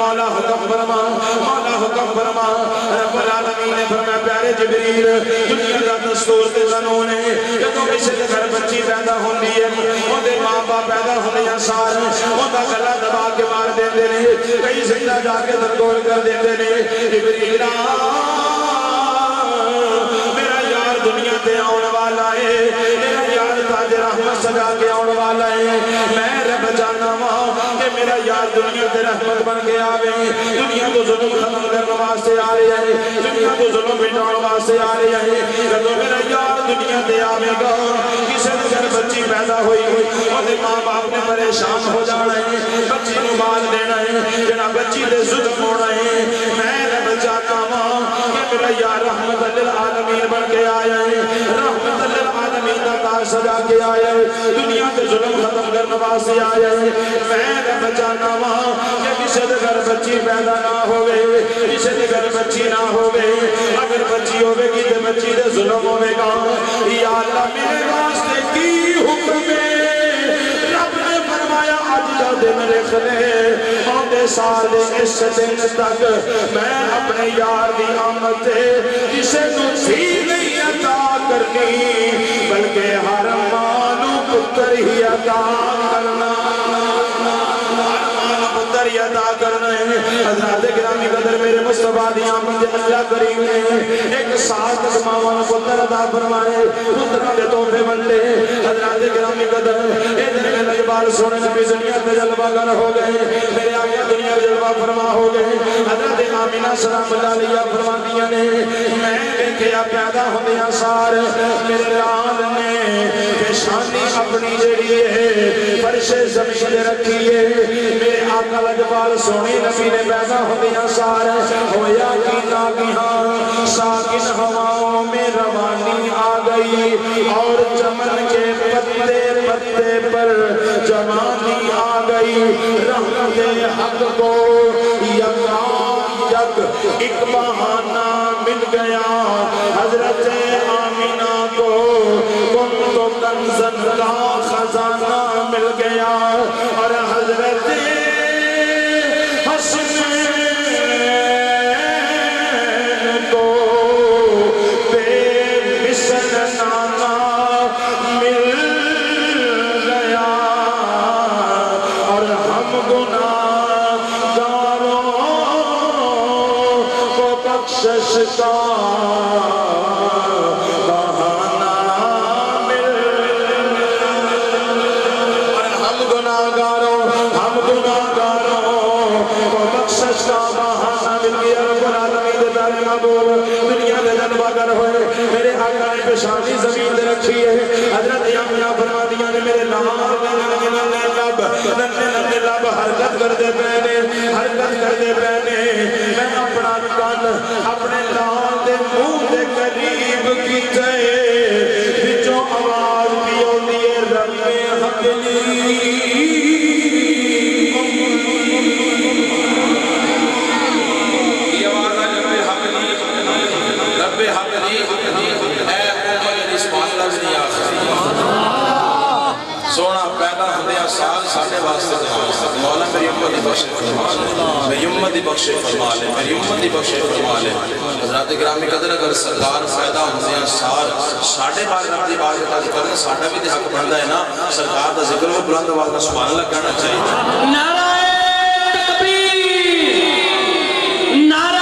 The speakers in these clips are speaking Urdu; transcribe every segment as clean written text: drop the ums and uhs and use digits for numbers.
مولا حکم فرما مولا حکم فرما رب العالمین نے فرمایا پیارے جبریل دنیا دا دستور تے قانون ہے جدوں کسے دے گھر بچی پیدا ہوندی ہے اودے ماں باپ پیدا ہوندیاں سار اوندا گلا دبا کے مار دیندے نے کئی زندہ جا کے درگور کر دیندے نے جبریل میرا یار دنیا تے آن والا ہے میرا یار تاج رحمت سجا کے آن والا ہے میں رب جانا ماں کہ میرا یار دنیا تے رحمت بن کے آوے دنیا تو ظلم ختم کرنے واسطے آ رہے ہیں دنیا تو ظلم بٹھانے واسطے آ رہے ہیں جب میرا یار دنیا تے آوے گا کسے گھر بچی پیدا ہوئی اور ماں باپ نے پریشان ہو جانا ہے بچی نو مال دینا ہے جنا بچی دے ظلم ہونا ہے میں رب جانا ماں کہ میرا یار رحمت للعالمین بن کے آیا ہے رحمت للعالمین کا تاج سجا کے آیا ہے دنیا کے ظلم ختم کرنے واسطے آیا ہے میں رب جانا ماں کہ کسی دے گھر بچی پیدا نہ ہوئے کسی دے گھر بچی نہ ہوئے اگر بچی ہوئے گی تو بچی دے ظلم ہوئے گا یا اللہ میرے واسطے کی حکم رب نے فرمایا آج کا دن رکھ لے آدھے سال اس دن تک میں اپنے یار دی آمد کسے نسی نہیں عطا کرنی بلکہ ہر مانو پتر ہی عطا کرنا پتر ہی عطا کرنا ہے حضرات گرامی قدر میرے مصطفیٰ دی آمد اللہ کریم نے ایک سال تک ماں پتر عطا فرمائے پترہ دے تحفے بنتے حضرات گرامی قدر ادھر میں لجبال سونے نبی دنیا میں جلوہ گر ہو گئے میرے آقا دنیا جلوہ فرما ہو گئے حضرت آمینہ سلام اللہ علیہ فرما دیا نے میں دیکھیا پیدا ہوندیاں سار میرے لال نے پیشانی اپنی جڑی ہے فرش زمین رکھی ہے میرے آقا لجبال سونے نبی نے پیدا ہوندیاں سار ہویا کی ناگیاں ساکن ہواؤں میں روانی آ گئی اور چمن کے پتے پتے پر جوانی آ گئی رحمت حق کو یکا یک ایک بہانہ مل گیا حضرت آمینہ کو کن تو کنزن کا خزانہ مل گیا اور حضرت میرے آقا نے پیشانی زمین دے رکھی ہے حضرت آمینہ فرما دیا نے میرے لب حرکت کر دے پہنے حرکت کر دے پہنے میں اپنا کن اپنے لال دے منہ دے قریب کی جائے بچوں آواز بھی ہوتی ہے رب حقلی سونا پیدا ہوندیا سال ساڑھے واسطے مولا میری امت دی بخشے فرما لے میری امت دی بخشے فرما لے میری امت دی بخشے فرما لے حضرات گرامی قدر اگر سرکار پیدا ہوندیا سال ساڑھے بار رب دی بار اتا کرنا ساڑھا بھی دے حق بندہ ہے نا سرکار دا ذکر وہ بلند آواز میں سبحان اللہ کہنا چاہیے نعرہ تکبیر نعرہ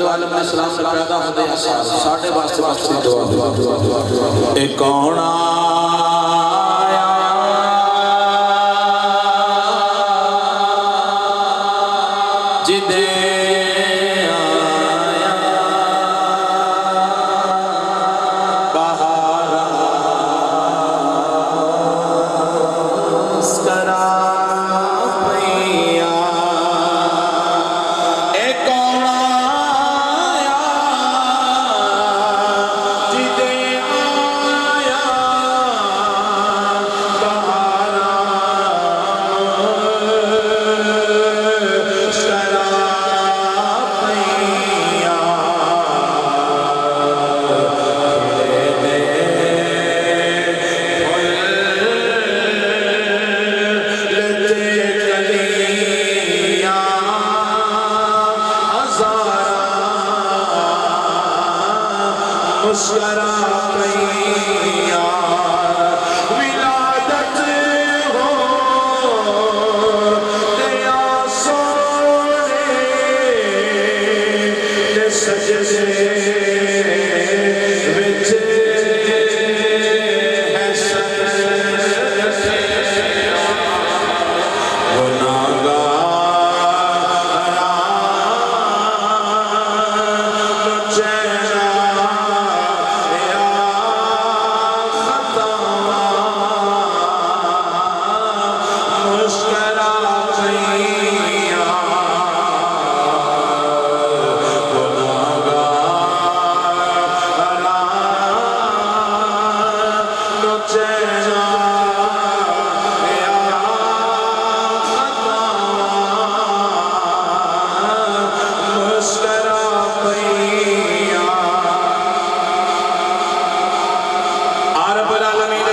عالم السلام سے پیدا ہوتے ہیں ساڑھے واسطے واسطے دعا ایک کون آیا جدے آیا بہارا اسکرا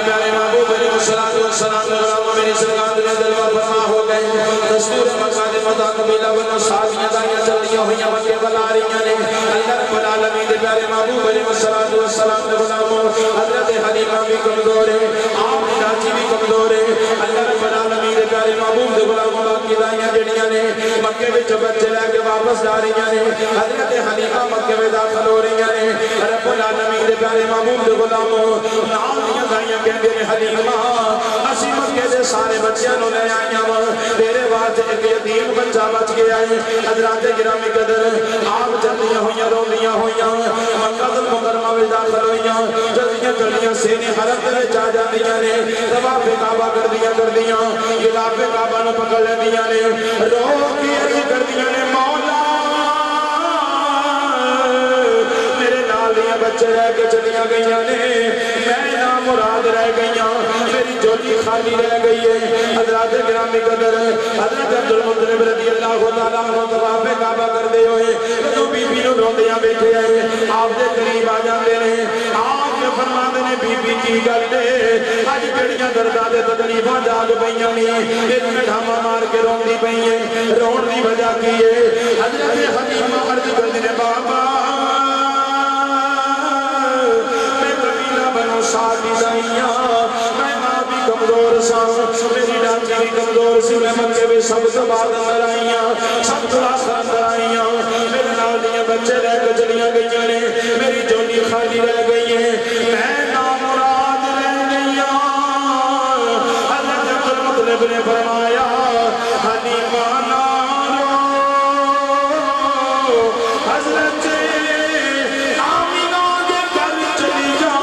پیارے محبوب علیہ السلام میری سرکار دنیا دلوار فرما ہو گئے دستور مقاد مدہ قبیلہ بنو صحابیاں دائیاں چلدیاں ہوئیاں مکے بلا رہیاں نے اللہ رب العالمین دے پیارے محبوب علیہ السلام دے غلاموں حضرت حلیمہ بھی کمزور ہے آپ راجی بھی کمزور ہے اللہ رب العالمین دے پیارے محبوب دے غلاموں باقی دائیاں جڑیاں نے مکے میں بچے لے کے واپس جا رہیاں نے حضرت حلیمہ مکے میں داخل ہو رہیاں نے رب العالمین دے پیارے محبوب دے غلاموں نام دیاں دائیاں کہندے نے حلیمہ اسی مکے دے سارے بچیاں نو لے آئیاں وا تیرے واسطے ایک یتیم بچہ بچ گیا ہے حضرات گرامی قدر آپ چلدیاں ہوئیاں روندیاں ہوئیاں مکہ المکرمہ وچ داخل ہوئیاں جلدیاں جلدیاں سینے حرم دے وچ آ جاندیاں نے طواف کعبہ کردیاں غلاف کعبہ نو پکڑ لیندیاں نے رو کے عرض کردیاں نے مولا میرے نال دیاں بچے رہ کے چلیاں گئیاں نے میں نامراد رہ گئیاں میری جولی خالی رہ گئی ہے حضرات گرامی قدر حضرت عبدالمطلب رضی اللہ تعالیٰ عنہ طواف کعبہ کردے ہوئے تو بی بی نو روندیاں بیٹھے آئے آپ دے قریب آ جاندے نے آپ نے فرماندے نے بی بی کی گل دے اج کیڑیاں درداں تے تکلیفاں جاگ پئیاں نے ایک ڈھاما مار کے روندی پئی ہے رون دی وجہ کی ہے حضرت حلیمہ عرض کردی نے بابا میں قبیلہ بنو سعد دائیاں میں ماں بھی کمزور سا میری ڈاچی بھی کمزور سی میں مکے بھی سب سے بعد اندر آئیاں سب سے اندر آئیاں میرے نال دیاں بچے رہ کے چلیاں گئیاں نے میری جولی خالی رہ گئی ہے میں نامراد رہ گئیاں حضرت عبدالمطلب نے فرمایا حلیمہ نہ رو حضرت آمینہ دے گھر چلی جا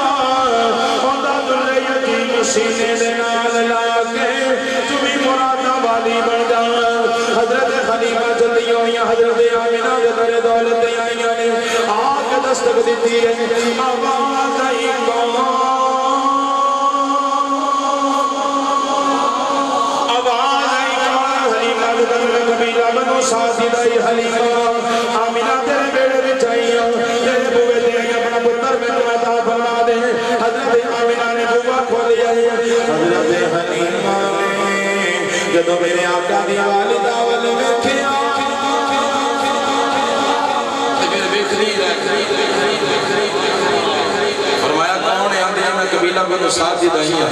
خدا دلے یتیم سینے دے نال لا کے تمہیں مرادہ والی بن جا حضرت حلیمہ جلدی ہوئیاں حضرت آمینہ دے در دولت آئیاں نے آگ دستک دیتی ہے آواز آئی کون آواز آئی کون حلیمہ دے در قبیلہ بنو سعد دائی حلیمہ آمینہ تیرے بیڑے بھی چاہیاں تیرے بوے دے اپنا پتر میں تمہیں تا فرما دے حضرت آمینہ نے بوبا کھول دیا ہے حضرت حلیمہ نے جدو میرے آقا دی والدہ والے بیٹھے فرمایا کون ہے آندے میں قبیلہ بنو سعد دی دائیاں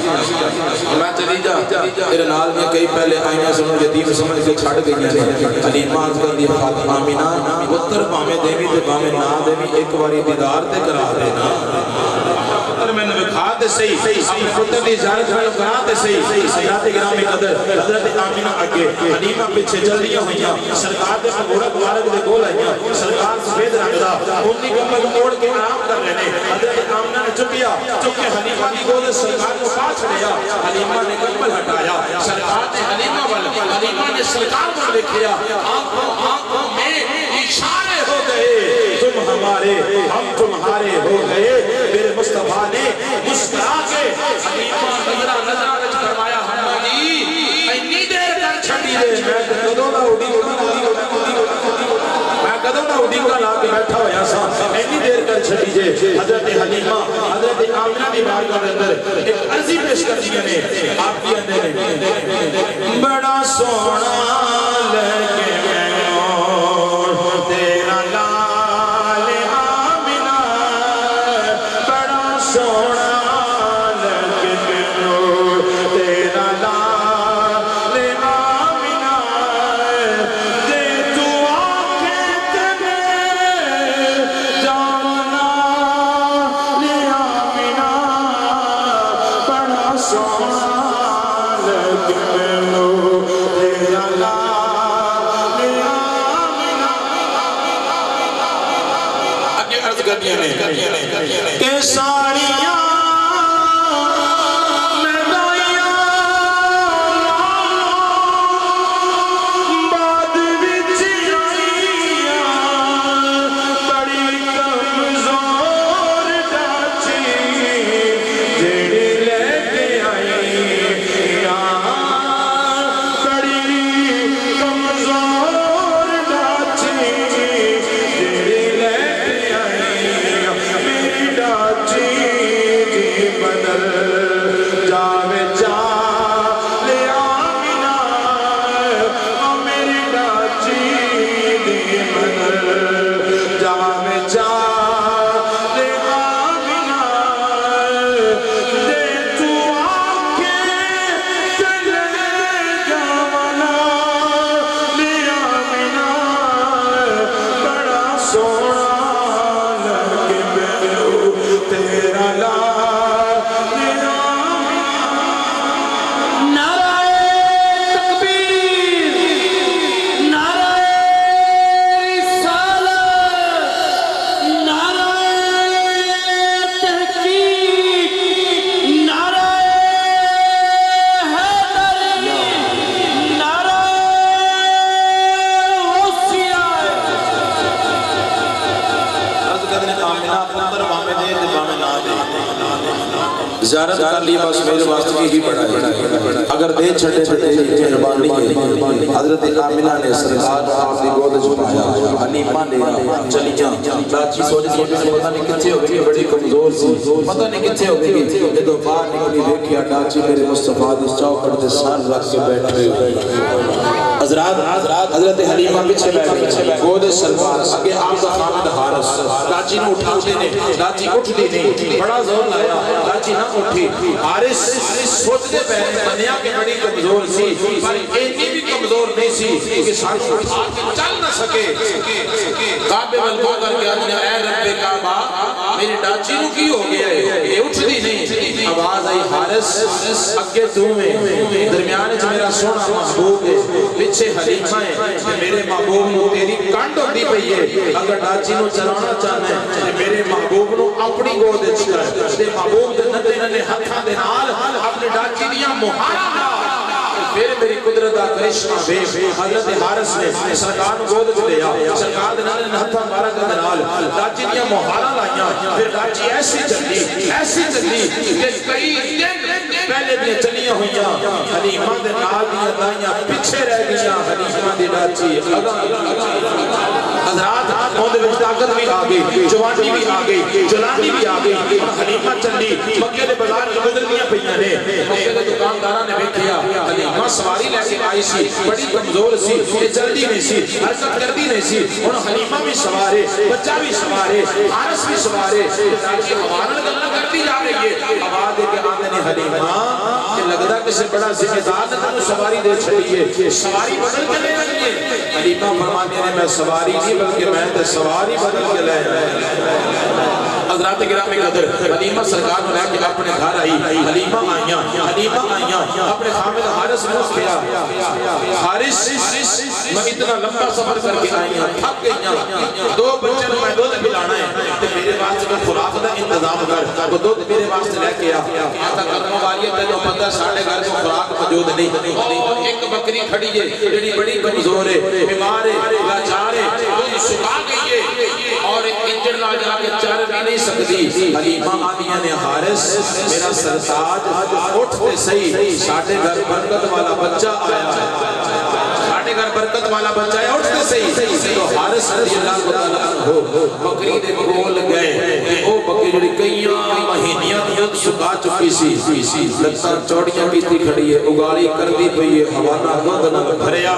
میں چلی جا تیرے نال میں کئی پہلے آئیاں سنو یتیم سمجھ کے چھڑ گئیاں نے حلیمہ آنکھ دی فاطمہ آمینہ پتر پامے دیوی تے پامے نا دیوی ایک باری دیدار تے کرا دینا پتر میں نے بکھا تے صحیح اپنے پتر دی زیارت میں کرا تے صحیح حضرت گرامی قدر حضرت آمینہ آگے حلیمہ پیچھے جلدیاں ہوئیاں سرکار دے مبارک مبارک دے گول آئیاں سرکار سفید رنگ دا اونی کمبل موڑ کے آرام کر لینے حضرت آمینہ نے چکیا چکے حلیمہ کی گول سرکار کو پاس لیا حلیمہ نے کمبل ہٹایا سرکار نے حلیمہ حلیمہ نے سرکار کو لکھیا آنکھوں میں اشارے ہو گئے تم ہمارے ہم تمہارے ہو گئے میرے مصطفیٰ نے مسکرا کے حلیمہ نظرہ نظرہ فرمایا ہماری اتنی دیر کر چھڑی دے میں کدوں نہ اڑی میں کدوں نہ اڑی کا لا کے بیٹھا ہویا سا اتنی دیر کر چھڑی دے حضرت حلیمہ حضرت آمینہ دی بارگاہ کے اندر ایک عرضی پیش کر دیا نے آپ کی اندر بڑا سونا لگے تیرا لال آمینہ بڑا سونا لگے تیرا لال آمینہ دے تو آنکھیں تیرے جانا لے آمینہ بڑا سونا لگے تیرا لال کہ ساریاں میں دائیاں بعد وچ آئیاں بڑی کمزور ڈاچی جڑی لے کے آئیاں بڑی کمزور ڈاچی جڑی لے کے آئیاں میری ڈاچی زیارت کر لی بس میرے واسطے ہی بڑا ہے اگر دے چھڑے تو تیری مہربانی ہے حضرت آمنہ نے سرکار آپ کی گود چھپایا حلیمہ نے چلی جا لاچی سوچ پتہ نہیں کتھے ہوگی بڑی کمزور سی پتہ نہیں کتھے ہوگی جدو باہر نکلی دیکھیا ڈاچی میرے مصطفیٰ دس چوکھٹ دے سر رکھ کے بیٹھے حضرت حلیمہ پیچھے بیٹھے گود سرکار اگے آپ کا خامد حارس ڈاچی نے اٹھا دینے ڈاچی اٹھ دی نہیں بڑا زور لایا ڈاچی نہ اٹھی حارس سوچ دے پہنے بنیا کے بڑی کمزور سی پر اتنی بھی کمزور نہیں سی کہ سانو اٹھا کے چل نہ سکے کعبے والکو کر کے آدھنے اے رب کعبہ میری ڈاچی نو کی ہو گیا ہے یہ اٹھ دی نہیں آواز آئی حارس اگے تو میں درمیان جو میرا سونا محبوب ہے پیچھے حلیمہ ہے کہ میرے محبوب نو تیری کانڈ ہوتی پئی ہے اگر ڈاچی نو چلانا چاہنا ہے کہ میرے محبوب نو اپنی گود چھتا ہے تے محبوب دے نتے ننے ہتھاں دے نال اپنے ڈاچی دیاں مہارا نال پھر میری قدرت دا کرشمہ بے حضرت حارس نے سرکار نو گود چ لیا سرکار دے نال ہتھاں مبارک دے نال ڈاچی دیاں مہارا لائیاں پھر ڈاچی ایسی چلی کہ کئی دن پہلے بھی چلیاں ہوئیاں حلیمہ دے نال دیاں لائیاں پیچھے رہ گیاں حلیمہ دی ڈاچی حضرات موندے وچ طاقت بھی آ گئی جوانی بھی آ گئی جلانی بھی آ گئی حلیمہ چلی مکے دے بازار وچ گزرنیاں پئیاں نے مکے دے دکانداراں نے ویکھیا حلیمہ سواری لے کے آئی سی بڑی کمزور سی یہ جلدی نہیں سی حرکت کردی نہیں سی ہن حلیمہ بھی سوارے بچہ بھی سوارے حارس بھی سوارے تاکہ حوالہ گلاں کرتی جا رہی ہے آواز دے کے آندے نے حلیمہ کہ لگدا کسے بڑا ذمہ دار نے تانوں سواری دے چھڑی ہے سواری بدل کے لے آئی ہے حلیمہ فرماتی ہے میں سواری نہیں بلکہ میں تے سواری بدل کے لے آئی حضرات گرامی قدر حلیمہ سرکار نے لے کے اپنے گھر آئی حلیمہ آئیاں اپنے خامد حارس نے کیا حارس میں اتنا لمبا سفر کر کے آئیاں تھک گئیاں دو بچے میں دودھ پلانا ہے تو میرے واسطے کو خوراک دا انتظام کر وہ دودھ میرے واسطے لے کے آتا کرنے والی ہے تو پتہ ساڑھے گھر کو خوراک موجود نہیں ایک بکری کھڑی ہے جڑی بڑی کمزور ہے بیمار ہے لاچار ہے کوئی سکا گئی ہے اور انجن لا جا کے چر بھی نہیں سکتی حلیمہ آدیاں نے حارس میرا سرتاج اٹھتے صحیح ساڑھے گھر برکت والا بچہ آیا ساڑھے گھر برکت والا بچہ ہے اٹھتے صحیح تو حارس رضی اللہ تعالیٰ ہو بکری دے کول گئے وہ بکری جڑی کئیاں مہینیاں دیا سکا چکی سی لگتا چوڑیاں بیتی کھڑی ہے اگالی کر دی پئی ہے حوالہ گندنا بھریا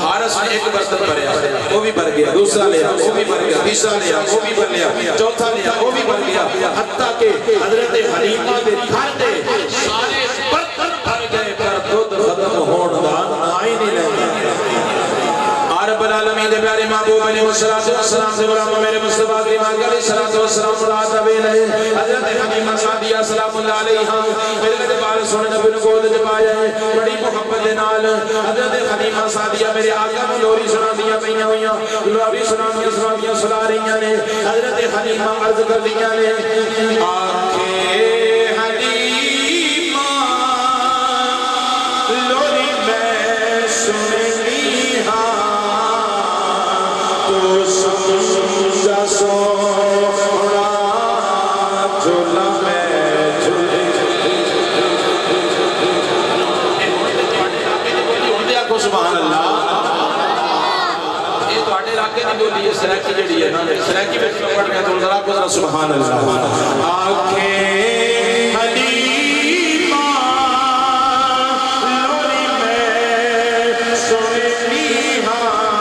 حارس نے ایک برتن بھریا وہ بھی بھر گیا دوسرا لیا وہ بھی بھر گیا تیسرا لیا وہ بھی بھر لیا چوتھا لیا وہ بھی بھر گیا حتیٰ کہ حضرت حلیمہ دے گھر دے سارے برتن بھر گئے پر دودھ ختم ہون دا نائی نہیں لگا رب العالمین دے پیارے محبوب علیہ السلام سے غلام میرے مصطفیٰ کریم علیہ السلام مراد نبی ہے حضرت حلیمہ سعدیہ سلام اللہ علیہا میرے دے بارے سونے نبی نے گود جپایا ہے بڑی محبت دے نال حضرت حلیمہ سعدیہ میرے آقا کو لوری سنا دیا پئیاں ہویاں لوری سنا سنا رہیاں نے حضرت حلیمہ عرض کر دیاں نے آنکھیں حلیمہ لوری میں سننی ہاں تو سمجھا سوڑا جھولا میں جھولے سبحان اللہ یہ تو آٹے راکے نہیں بولی یہ سریکی جڑی ہے نا سریکی میں پڑھ گیا تو ذرا کو ذرا سبحان اللہ آنکھیں حلیمہ لوری میں سننی ہاں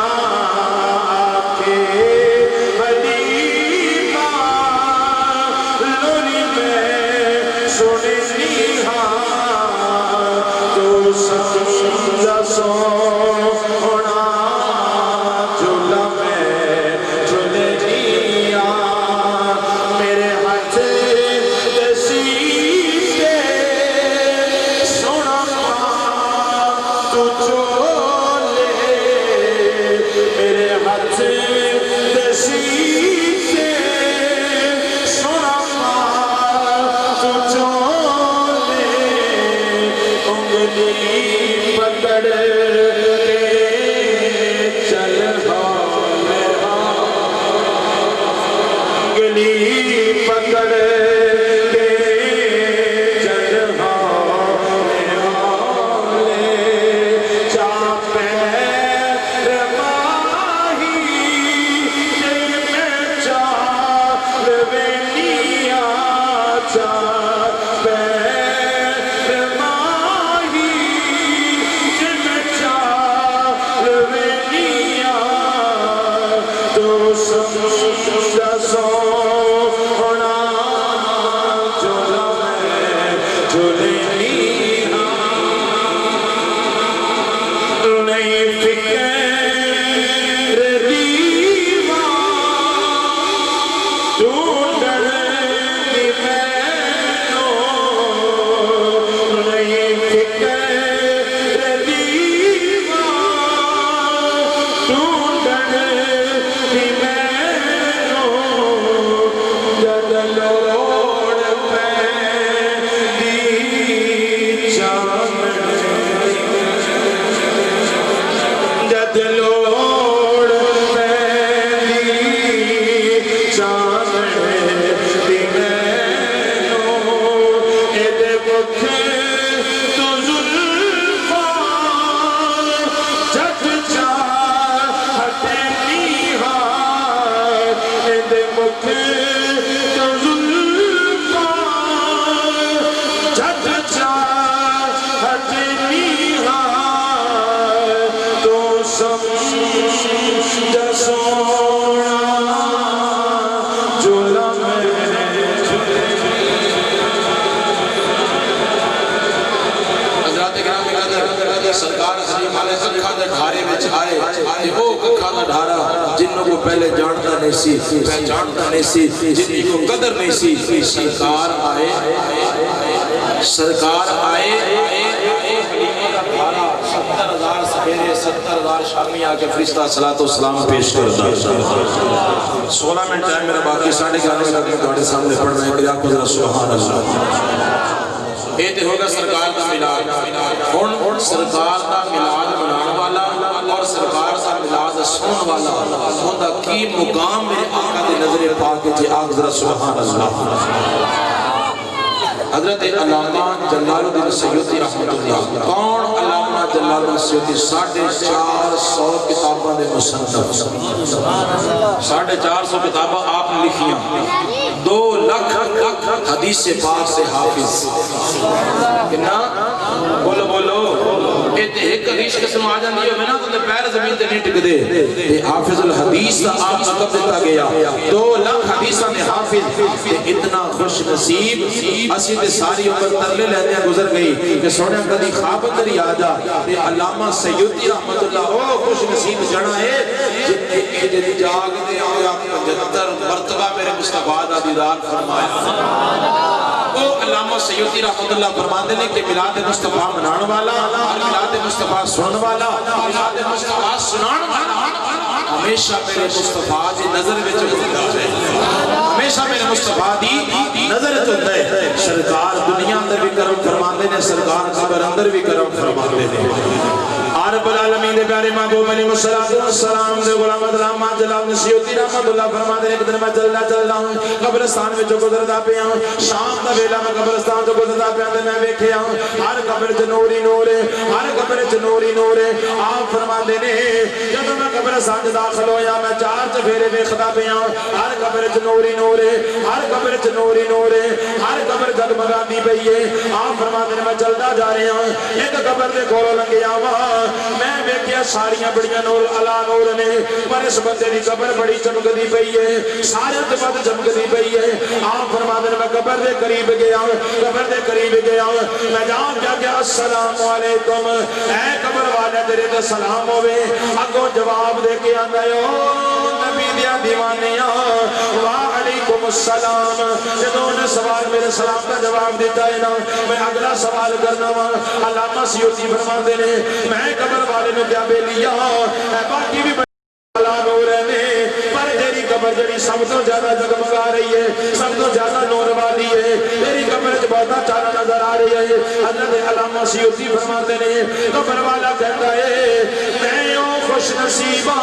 جھولے نہیں فکر دیوان ڈھونڈن دی مینوں نہیں فکر دیوان ڈھونڈن دی مینوں جد لوڑ پیندی چاندنی جد لوڑ پیندی چاندنی مینوں ایدے مکھ تو زلفاں جد چاہتے نیہاں ایدے مکھ تو زلفاں جد چاہتے نیہاں تو سمجھ سونا جھولا میں حضرات کرام قدر سرکار حضرت والے اکھاں دے ڈھارے وچ آئے تے او اکھاں دا ڈھارا جنوں کو پہلے جانتا نہیں سی پہچانتا نہیں سی جن کو قدر نہیں سی سرکار آئے 70,000 سفیرے 70,000 شامی آکے فرشتہ صلاۃ و سلام پیش کرتا 16 منٹ ٹائم میرا باقی 11:30 تک میں تمہارے سامنے پڑھنا ہے کہ آپ کو ذرا سبحان اللہ یہ تے ہوگا سرکار دا ملاد ہن سرکار دا ملاد منانے والا اور سرکار دا ملاد سنن والا ہوندا کی مقام میرے آقا دی نظر پاک جے آگ ذرا سبحان اللہ حضرت علامہ جلال الدین سیوطی رحمت اللہ کون علامہ جلال الدین سیوطی 450 کتاباں دے مصنف 450 کتاباں آپ نے لکھیاں 2 لاکھ حدیث پاک سے حافظ کنا بولو بولو ایک حدیث قسم آ جاندی ہے نا تو پیر زمین تے نہیں ٹک دے حافظ الحدیث دا آپ لقب دیتا گیا 2 لاکھ حدیثاں دے حافظ اتنا خوش نصیب اسی تے ساری عمر ترلے لینے گزر گئی کہ سونے کدی خواب اندر آ جا تے علامہ سیوطی رحمت اللہ او خوش نصیب جنا ہے جن جاگ دے آیا 75 مرتبہ میرے مصطفیٰ دا دیدار فرمایا او علامہ سیوطی رحمت اللہ فرماتے ہیں کہ میلاد مصطفیٰ منان والا میلاد مصطفیٰ سنن والا میلاد مصطفیٰ سنان والا ہمیشہ میرے مصطفیٰ دی نظر وچ ہوتا ہے ہمیشہ میرے مصطفیٰ دی نظر وچ ہوتا ہے سرکار دنیا اندر بھی کرم فرماتے ہیں سرکار قبر اندر بھی کرم فرماتے ہیں رب العالمین دے پیارے محبوب علیہ السلام دے غلام علامہ جلال سیوطی رحمت اللہ فرماتے ہیں ایک دن میں چلدا ہوں قبرستان وچ گزردا پیا شام دا ویلا میں قبرستان تو گزردا پیا تے میں ویکھیا ہر قبر تے نور ہی نور ہے ہر قبر تے نور ہی نور ہے آپ فرماندے نے جب میں قبرستان وچ داخل ہویا میں 4 چفیرے ویکھدا پیا ہر قبر تے نور ہی نور ہے ہر قبر تے نور ہی نور ہے ہر قبر جگمگاندی پئی ہے آپ فرماندے نے میں چلدا جا رہا ہوں ایک قبر دے کولوں لنگیا وا میں ویکھیا ساریاں بڑیاں نور علا نور نے پر اس بندے دی قبر بڑی چمکدی پئی ہے سارے تے بد چمکدی پئی ہے آپ فرماندے نے میں قبر دے قریب گیا قبر دے قریب گیا میں جان کیا السلام علیکم اے قبر والے تیرے تے سلام ہوے اگوں جواب دے کے آندا او نبی دیاں دیوانیاں وعلیکم السلام جدوں نے سوال میرے سلام کا جواب دیتا ہے نا میں اگلا سوال کرنا وا علامہ سیوطی فرماندے نے میں قبر والے نو کیا بے لیا باقی بھی علا نور نے پر تیری قبر جڑی سب تو زیادہ جگمگا رہی ہے سب تو زیادہ نور والی ہے تیری قبر وچ بہت چالا نظر آ رہی ہے حضرت علامہ سیوطی فرماتے نے قبر والا کہتا ہے میں او خوش نصیبہ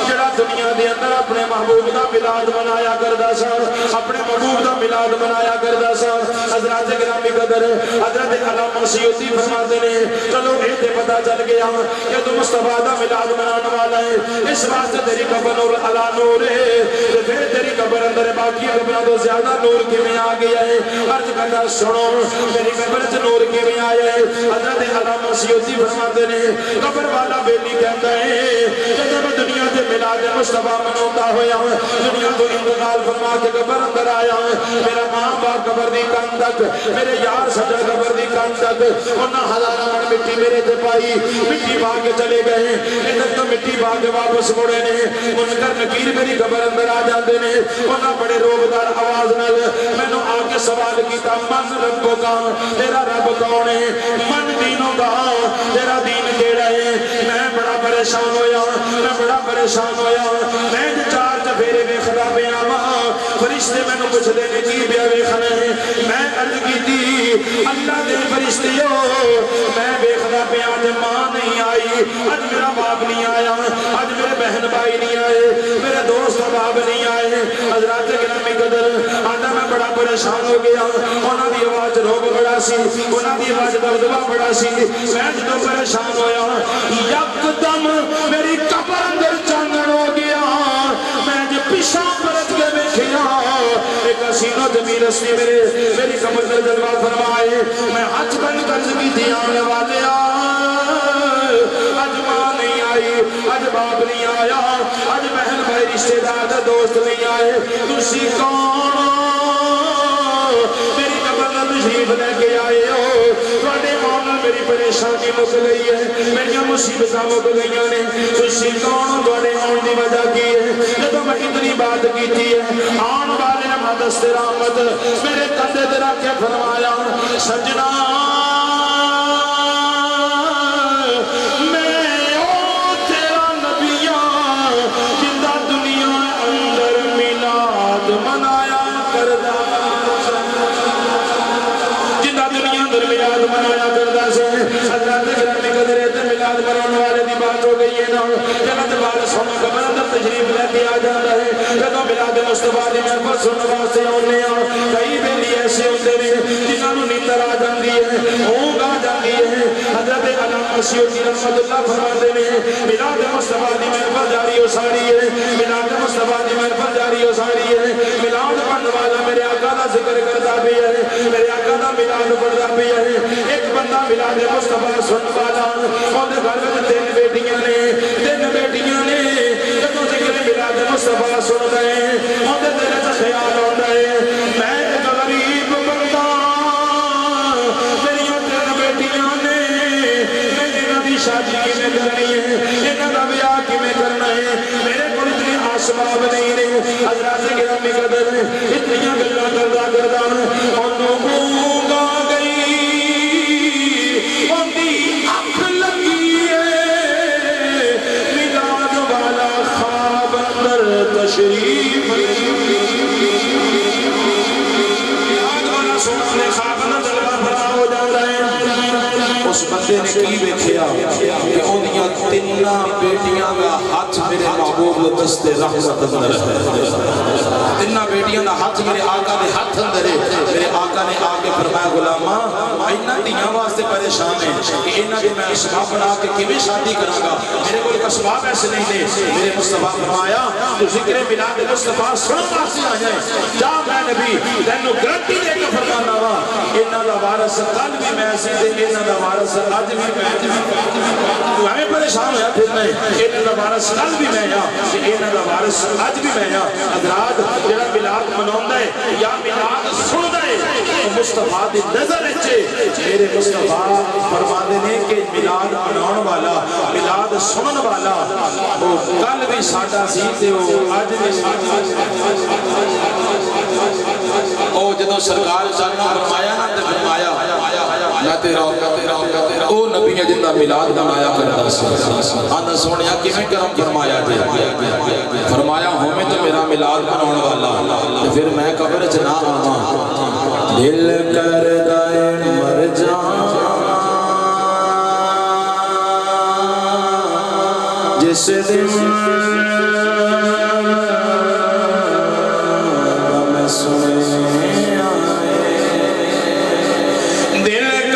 جڑا دنیا دے اندر اپنے محبوب دا میلاد منایا کردا سا اپنے محبوب دا میلاد منایا کردا سا حضرات گرامی قدر حضرت علامہ سیوطی فرماتے نے چلو یہ تے پتہ چل گیا کہ تو مصطفیٰ دا میلاد منانے والا ہے اس واسطے تیری قبر نور علا نور ہے تو پھر تیری قبر اندر باقی قبروں تو زیادہ نور کیویں آ گیا ہے عرض کرتا سنو میری قبر وچ نور کیویں آیا ہے حضرت علامہ سیوطی فرماتے نے قبر والا بیلی کہتا ہے جب دنیا تے میلاد مصطفیٰ مناتا ہویا دنیا تو انتقال فرما کے قبر اندر آیا میرا ماں باپ قبر دی کان تک میرے یار سجا قبر دی کان تک انہاں ہزاراں من مٹی میرے تے پائی مٹی پا کے چلے گئے ادھر تو مٹی پا کے واپس مڑے نے منکر نکیر میری قبر اندر آ جاندے نے انہاں بڑے روبدار آواز نال مینوں آ کے سوال کیتا من ربو کا تیرا رب کون ہے من دینوں کا تیرا دین کیڑا ہے میں بڑا پریشان ہویا میں بڑا پریشان ہویا میں چار چفیرے ویکھدا پیا واں فرشتے مینوں پوچھدے نے کی پیا ویکھنا ہے میں عرض کیتی اللہ دے فرشتیو میں ویکھدا پیا تے ماں نہیں آئی اج میرا باپ نہیں آیا اج میرے بہن بھائی نہیں آئے میرے دوست احباب نہیں آئے حضرات گرامی قدر آندا میں بڑا پریشان ہو گیا انہاں دی آواز روب بڑا سی انہاں دی آواز دبدبا بڑا سی میں جدوں پریشان ہویا یکدم میری قبر اندر چانن ہو گیا میں جو پیچھے پرت کے ویکھیا ایک حسینہ جمیل ہستی میری قبر اندر جلوہ فرمائے میں ہاتھ بند کر کی تھی آنے والے اج ماں نہیں آئی اج باپ نہیں آیا اج بہن بھائی رشتہ دار دوست نہیں آئے تسی کون میری قبر میں تشریف لے کے آئے ہو تواڈے ماں میری پریشانی مک گئی ہے میری مصیبتاں مک گئیاں نے تسی کون تواڈے آن دی وجہ کی ہے جدوں میں اتنی بات کیتی ہے آن والے نے دست رحمت میرے کندھے تے رکھ کے فرمایا سجنا میں او تیرا نبی ہاں جندا دنیا اندر میلاد منایا کردا جندا دنیا اندر میلاد منایا کردا سے حضرات گرامی قدر تے میلاد منانے والے دی بات ہو گئی ہے نا جنت والے سونا قبر اندر تشریف لے کے آ جاتا ہے جدوں میلاد مصطفیٰ دی محفل سننے واسطے آنے کئی بیلی ایسے ہوتے ہیں جنہاں نوں نیندر آ جاندی ہے اونگ آ جاندی ہے حضرت علامہ سیوطی رحمۃ اللہ فرماتے ہیں میلاد مصطفیٰ دی محفل جاری ہو ساری ہے میلاد مصطفیٰ دی محفل جاری ہو ساری ہے میلاد پڑھنے والا میرے آقا دا ذکر کرتا بھی ہے میرے آقا دا میلاد پڑھتا بھی ہے ایک بندہ میلاد مصطفیٰ سننے والا اون دے گھر وچ تین بیٹیاں نے جدوں ذکر میلاد مصطفیٰ سندا ہے اون دے دل وچ خیال آندا ہے میں ایک غریب بندہ میری تین بیٹیاں نے میں انہاں دی شادی کیویں کرنی ہے انہاں دا بیاہ کیویں کرنا ہے میرے کول اتنے اسباب نہیں نے حضرات گرامی قدر اتنی گلاں کردا اونوں اونگ آ گئی اون دی اکھ لگی ہے میلاد والا خواب اندر تشریف میلاد والا سونے خواب اندر جلوہ فرما ہو جاتا ہے اس بندے نے کی ویکھیا کہ اونیاں تیناں بیٹیاں دا ہاتھ میرے محبوب دے دست رحمت اندر ہے تیناں بیٹیاں دا ہاتھ میرے آقا دے ہاتھ اندر ہے میرے آقا نے آ کے فرمایا غلاماں انہاں دیاں واسطے پریشان ہے کہ انہاں دی میں اسباب بنا کے کیویں شادی کراں گا میرے کول اسباب ایسے نہیں نے میرے مصطفیٰ فرمایا تو ذکر میلاد مصطفیٰ سنن واسطے آ جائے جا میں نبی تینوں گارنٹی دے کے فرمانا وا انہاں دا وارث کل بھی میں سی تے انہاں دا وارث اج بھی میں تو ہمیں پریشان ہویا پھرنا ہے انہاں دا وارث کل بھی میں ہاں تے انہاں دا وارث اج بھی میں ہاں حضرات جڑا میلاد مناوندا ہے یا میلاد سندا ہے تو مصطفیٰ دی نظر وچ میرے مصطفیٰ فرماندے نے کہ میلاد مناون والا میلاد سنن والا وہ کل بھی ساڈا سی تے وہ اج بھی او جدوں سرکار چاہنا فرمایا نا تے فرمایا میں تیرا او نبی جن دا میلاد منایا کردا سی آندا سونیا کیویں کرم فرمایا جی فرمایا ہوویں تے میرا میلاد مناون والا تے پھر میں قبر وچ نہ آواں دل کردا اے مر جاواں جس دن میں سنے آئے دل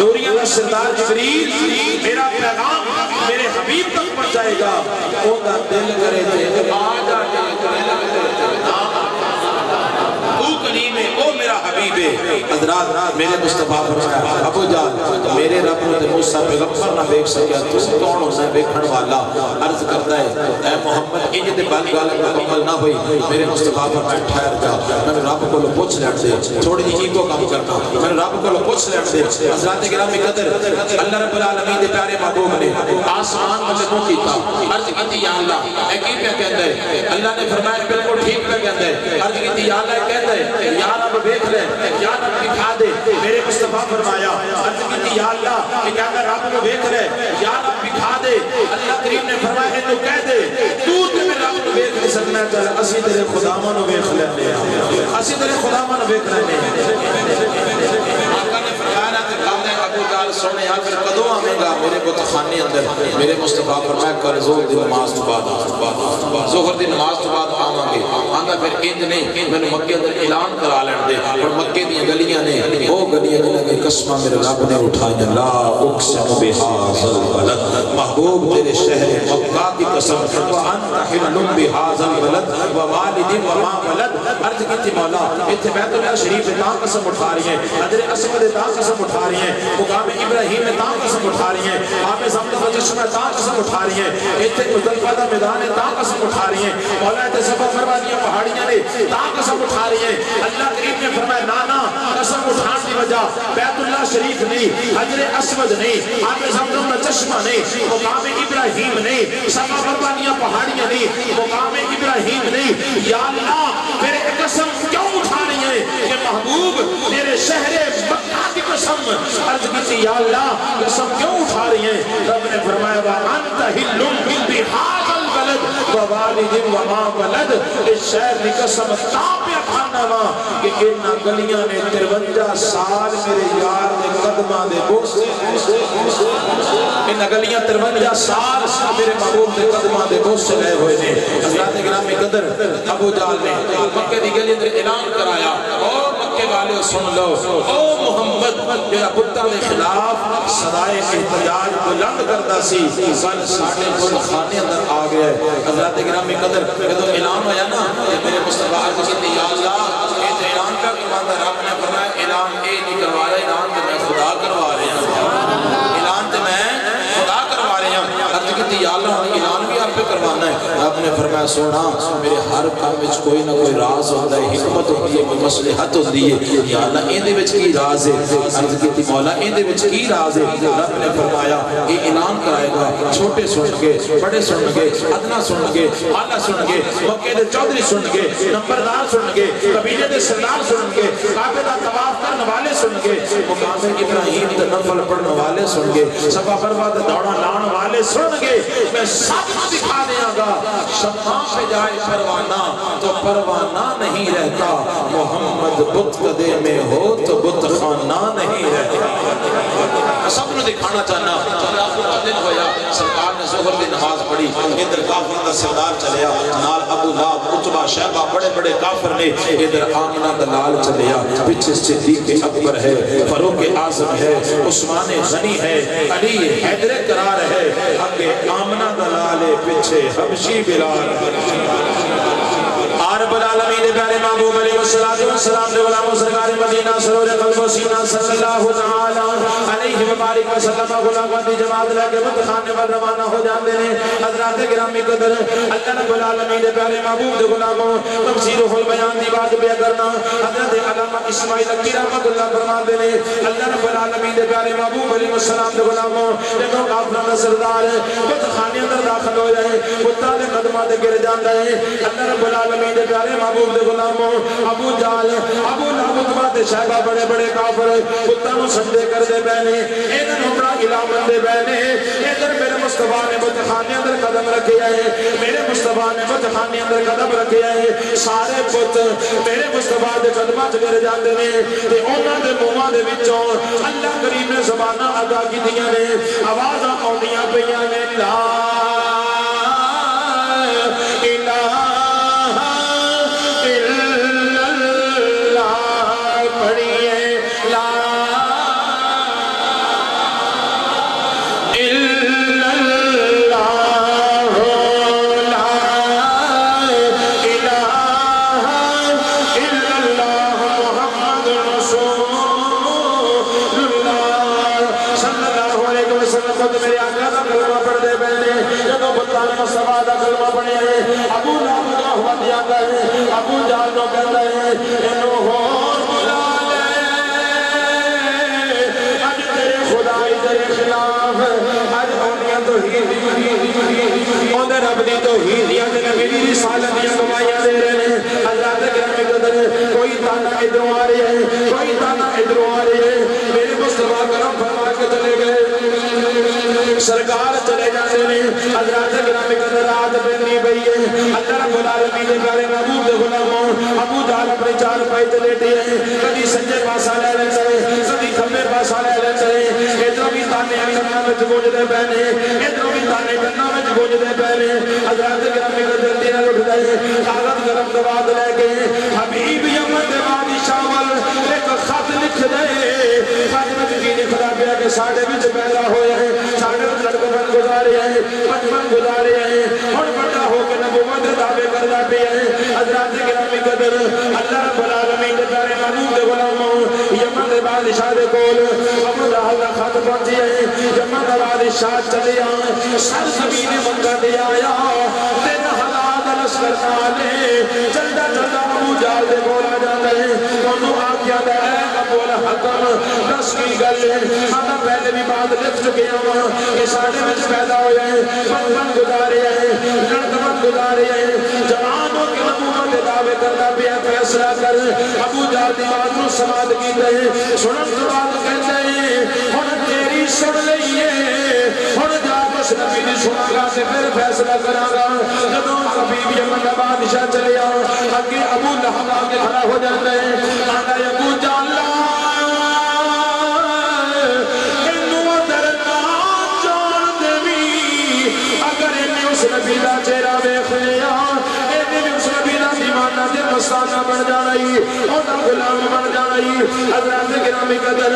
نوریاں کا سردار جبریل میرا پیغام میرے حبیب تک پہنچائے گا او دا دل کرے تے آ جا تو کریم ہے او میرا حبیب ہے حضرات میرے مصطفیٰ فرمایا ابو جہل میرے رب نے موسیٰ پیغمبر نہ دیکھ سکیا تو کون ہونا ہے دیکھن والا عرض کرتا ہے اے محمد انج دے بل گل مکمل نہ ہوئی میرے مصطفیٰ فرمایا ٹھہر جا میں رب کو پوچھ لیٹ دے تھوڑی جی کو کام کرتا میں رب کو پوچھ لیٹ دے حضرات گرامی قدر اللہ رب العالمین دے پیارے محبوب نے آسمان مجموع کیتا عرض کیتی یا اللہ اے کی پہ کہندا ہے اللہ نے فرمایا بالکل ٹھیک پہ کہندا ہے عرض کیتی یا اللہ کہندا ہے یا رب دیکھ لے یا رب دکھا دے میرے مصطفیٰ فرمایا عرض کیتی یا اللہ کہ کہتا رب کو دیکھ لے یا رب دکھا دے اللہ کریم نے فرمایا اے تو کہہ دے تو تے میرے رب کو دیکھ نہیں سکنا چل اسی تیرے خداواں نو دیکھ لینے اسی تیرے خداواں نو دیکھ لینے آقا نے فرمایا تے کہندا ہے ابو جہل سونے یا پھر کدوں آویں گا میرے بت خانے اندر میرے مصطفیٰ فرمایا کل ظہر دی نماز تو بعد ظہر دی نماز تو بعد آواں گے آندا پھر انج نہیں میں مکے اندر اعلان کرا لین دے اور مکے دی گلیاں نے وہ گلیاں جنہاں کی قسماں میرے رب نے اٹھائیں لا اقسم بہذا البلد محبوب تیرے شہر مکہ کی قسم وانت حل بہذا البلد ووالد وما ولد عرض کیتی مولا ایتھے بیت اللہ شریف میں تاں قسم اٹھا رہی ہیں حضرت اسود تاں قسم اٹھا رہی ہیں مقام ابراہیم میں تاں قسم اٹھا رہی ہیں آپ زمزم و چشمہ تاں قسم اٹھا رہی ہیں ایتھے مزدلفہ دا میدان تاں قسم اٹھا رہی ہیں مولا تے صفا مروا دی پہاڑیاں نے تاں قسم اٹھا رہی ہیں اللہ کریم نے فرمایا نا قسم اٹھان کی وجہ بیت اللہ شریف نہیں حجر اسود نہیں آپ زمزم کا چشمہ نہیں مقام ابراہیم نہیں صفا مروا دی پہاڑیاں نہیں مقام ابراہیم نہیں یا اللہ میرے قسم کیوں اٹھا رہی ہیں کہ محبوب میرے شہر مکہ کی قسم عرض کیتی یا اللہ قسم کیوں اٹھا رہی ہیں رب نے فرمایا وانت حل بہذا البلد ووالد وما ولد اس شہر کی قسم تاپیا کھانا وا کہ انہاں گلیاں نے 53 سال میرے یار دے قدماں دے بوس انہاں گلیاں 53 سال میرے محبوب دے قدماں دے بوس سے گئے ہوئے نے حضرات گرامی قدر ابو جہل نے مکے دی گلی اندر اعلان کرایا او مکے والے سن لو او محمد جڑا بتاں دے خلاف صدائے احتجاج بلند کردا سی کل ساڈے کل خانے اندر آ گیا ہے حضرات گرامی قدر جدوں اعلان ہویا نا میرے مصطفیٰ عرض کیتی یا اللہ اے تے اعلان کا فرماندا رب نے فرمایا اعلان اے نہیں کروا رہا اعلان تے میں خدا کروا رہا ہوں اعلان تے میں خدا کروا رہا ہوں عرض کیتی یا اللہ اعلان بھی آپ پہ کروانا ہے رب نے فرمایا سونا میرے ہر کام وچ کوئی نہ کوئی راز ہوندا ہے حکمت ہوندی ہے کوئی مصلحت ہوندی ہے یا اللہ این دے وچ کی راز ہے عرض کیتی مولا این دے وچ کی راز ہے رب نے فرمایا یہ اعلان کرائے گا چھوٹے سن گے بڑے سن گے ادنا سن گے اعلیٰ سن گے مکے دے چودھری سن گے نمبردار سن گے قبیلے دے سردار سن گے کعبے دا طواف کرنے والے سن گے مقام ابراہیم تے نفل پڑھنے والے سن گے صفا مروا تے دوڑا لان والے سن گے میں سب کو دکھا دیاں گا شمع پہ جائے پروانہ تو پروانہ نہیں رہتا محمد بت قدے میں ہو تو بت خانہ نہیں رہتا سب نے دکھانا چاہنا اللہ دن ہویا سرکار نے ظہر دی نماز پڑھی ادھر کافر دا سردار چلیا نال ابو لہب عتبہ شیبہ بڑے بڑے کافر نے ادھر آمنہ دلال چلیا پیچھے صدیق اکبر ہے فاروق اعظم ہے عثمان غنی ہے علی حیدر قرار ہے آگے آمنہ دلال پیچھے حبشی بلال رب العالمین دے پیارے محبوب علیہ السلام دے غلام سرکار مدینہ سرور قلب و سینہ صلی اللہ تعالی علیہ وبارک وسلم غلامان دی جماعت لے کے مدخانے پر روانہ ہو جاندے نے حضرات گرامی قدر اللہ رب العالمین دے پیارے محبوب دے غلاموں تفسیر البیان دی بات بیان کرنا حضرت علامہ اسماعیل اکی رحمۃ اللہ فرماندے نے اللہ رب العالمین دے پیارے محبوب علیہ السلام دے غلاموں جدوں کافراں دا سردار مدخانے اندر داخل ہو جائے کتا دے قدماں تے گر جاندا ہے اللہ رب العالمین دے پیارے محبوب دے غلاموں ابو جہل ابو لہب عتبہ تے شیبہ بڑے بڑے کافر کتا نو سجدے کردے پے نے انہاں نو بڑا الہام دے پے نے ادھر میرے مصطفیٰ نے بتخانے اندر قدم رکھے ہے میرے مصطفیٰ نے بتخانے اندر قدم رکھے ہے سارے بت میرے مصطفیٰ دے قدماں چ گر جاندے نے تے انہاں دے منہاں دے وچوں اللہ کریم نے زباناں ادا کیتیاں نے آوازاں آوندیاں پیاں نے لا توحید دیا تے نبی دی رسالت دیا گواہیاں دے رہے ہیں حضرات گرامی قدر کوئی تانا ادھروں آ رہی ہے کوئی تانا ادھروں آ رہی ہے میرے مصطفیٰ کرم فرما کے چلے گئے سرکار چلے جاتے ہیں حضرات گرامی قدر رات بنی بئی ہے اللہ رب العالمین نے پیارے محبوب دے غلاموں ابو جہل اپنے چار پائی تے لیٹے ہیں کبھی سجے پاسا لے لیتے ہیں کبھی کھبے پاسا لے لیتے ہیں ادھروں بھی تانے کناں وچ گونجدے پے نے ادھروں بھی تانے کناں وچ گونجدے پے نے حضرات گرامی قدر جلدی نال اٹھ گئے کاغذ گرم دواد لے کے حبیب یمن دے بادشاہ ول ایک خط لکھ دے خط وچ کی لکھدا پیا کہ ساڈے وچ پیدا ہوئے ہیں ساڈے وچ لڑکپن گزارے ہیں بچپن گزارے ہیں ہن بڑا ہو کے نبوت دے دعوے کردا پیا ہے حضرات گرامی قدر اللہ رب العالمین دے پیارے محبوب دے غلاموں یمن دے بادشاہ دے کول ابو جہل دا خط پہنچی ہے یمن دا بادشاہ چلے سر زمین مکہ دے آیا تین حالات لشکر نالے چلدا چلدا ابو جہل دے کول آ جاندا ہے انہوں آکھیا تے اے ابو الحکم دس کی گل ہے ہم پہلے بھی بات لکھ چکے ہاں کہ ساڈے وچ پیدا ہوئے ہیں بچپن گزارے ہیں لڑکپن گزارے ہیں جوان ہو کے نبوت دے دعوے کردا پیا فیصلہ کر ابو جہل دی بات نوں سماعت کیتے ہیں سنن تو بعد کہندے ہیں ہن تیری سن لئیے ہن جا بس نبی دی سنا گا تے پھر فیصلہ کراں گا جدوں حبیب یمن دا بادشاہ چلے اگے ابو لہب آ کے کھڑا ہو جاندا ہے آندا ہے ابو جہل اس نبی دا چہرہ ویکھ لیا اینے بھی اس نبی دا دیوانہ تے مستانہ بن جانا ہی اودا غلام بن جانا ہی حضرات گرامی قدر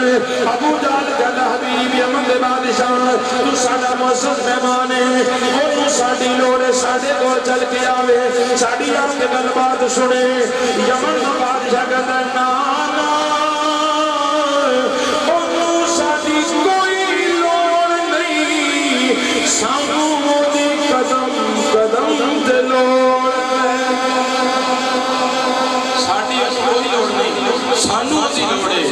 ابو جہل کہندا حبیب یمن دے بادشاہ تو ساڈا معزز مہمان ہے او ساڈی لوڑ ہے ساڈے کول چل کے آوے ساڈی آ کے گل بات سنے یمن دا بادشاہ کہندا نا نا او ساڈی کوئی لوڑ نہیں سانو موتی قدم قدم تے لوڑ ساڈی کوئی لوڑ نہیں سانو اسی لوڑے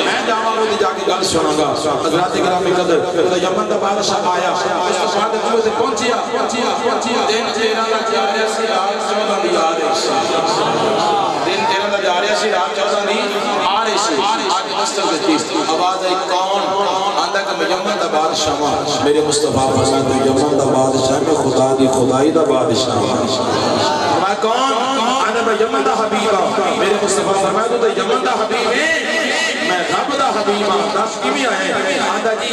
میں جاواں تے جا کے گل سناں گا حضرات گرامی قدر یمن دا بادشاہ آیا اس تو بعد جو تے پہنچیا دن 13 دا جا رہا سی رات 14 دی آ رہی سی دن 13 دا جا رہا سی رات 14 دی آ رہی سی آج دستک دی آواز آئی کون آندا کہ میں یمن دا بادشاہ ہوں میرے مصطفیٰ فرماتے یمن دا بادشاہ میں خدا دی خدائی دا بادشاہ میں کون آندا میں یمن دا حبیب ہوں میرے مصطفیٰ فرماتے تو یمن دا حبیب ہے میں رب دا حبیب ہوں دس کیویں آئے آندا جی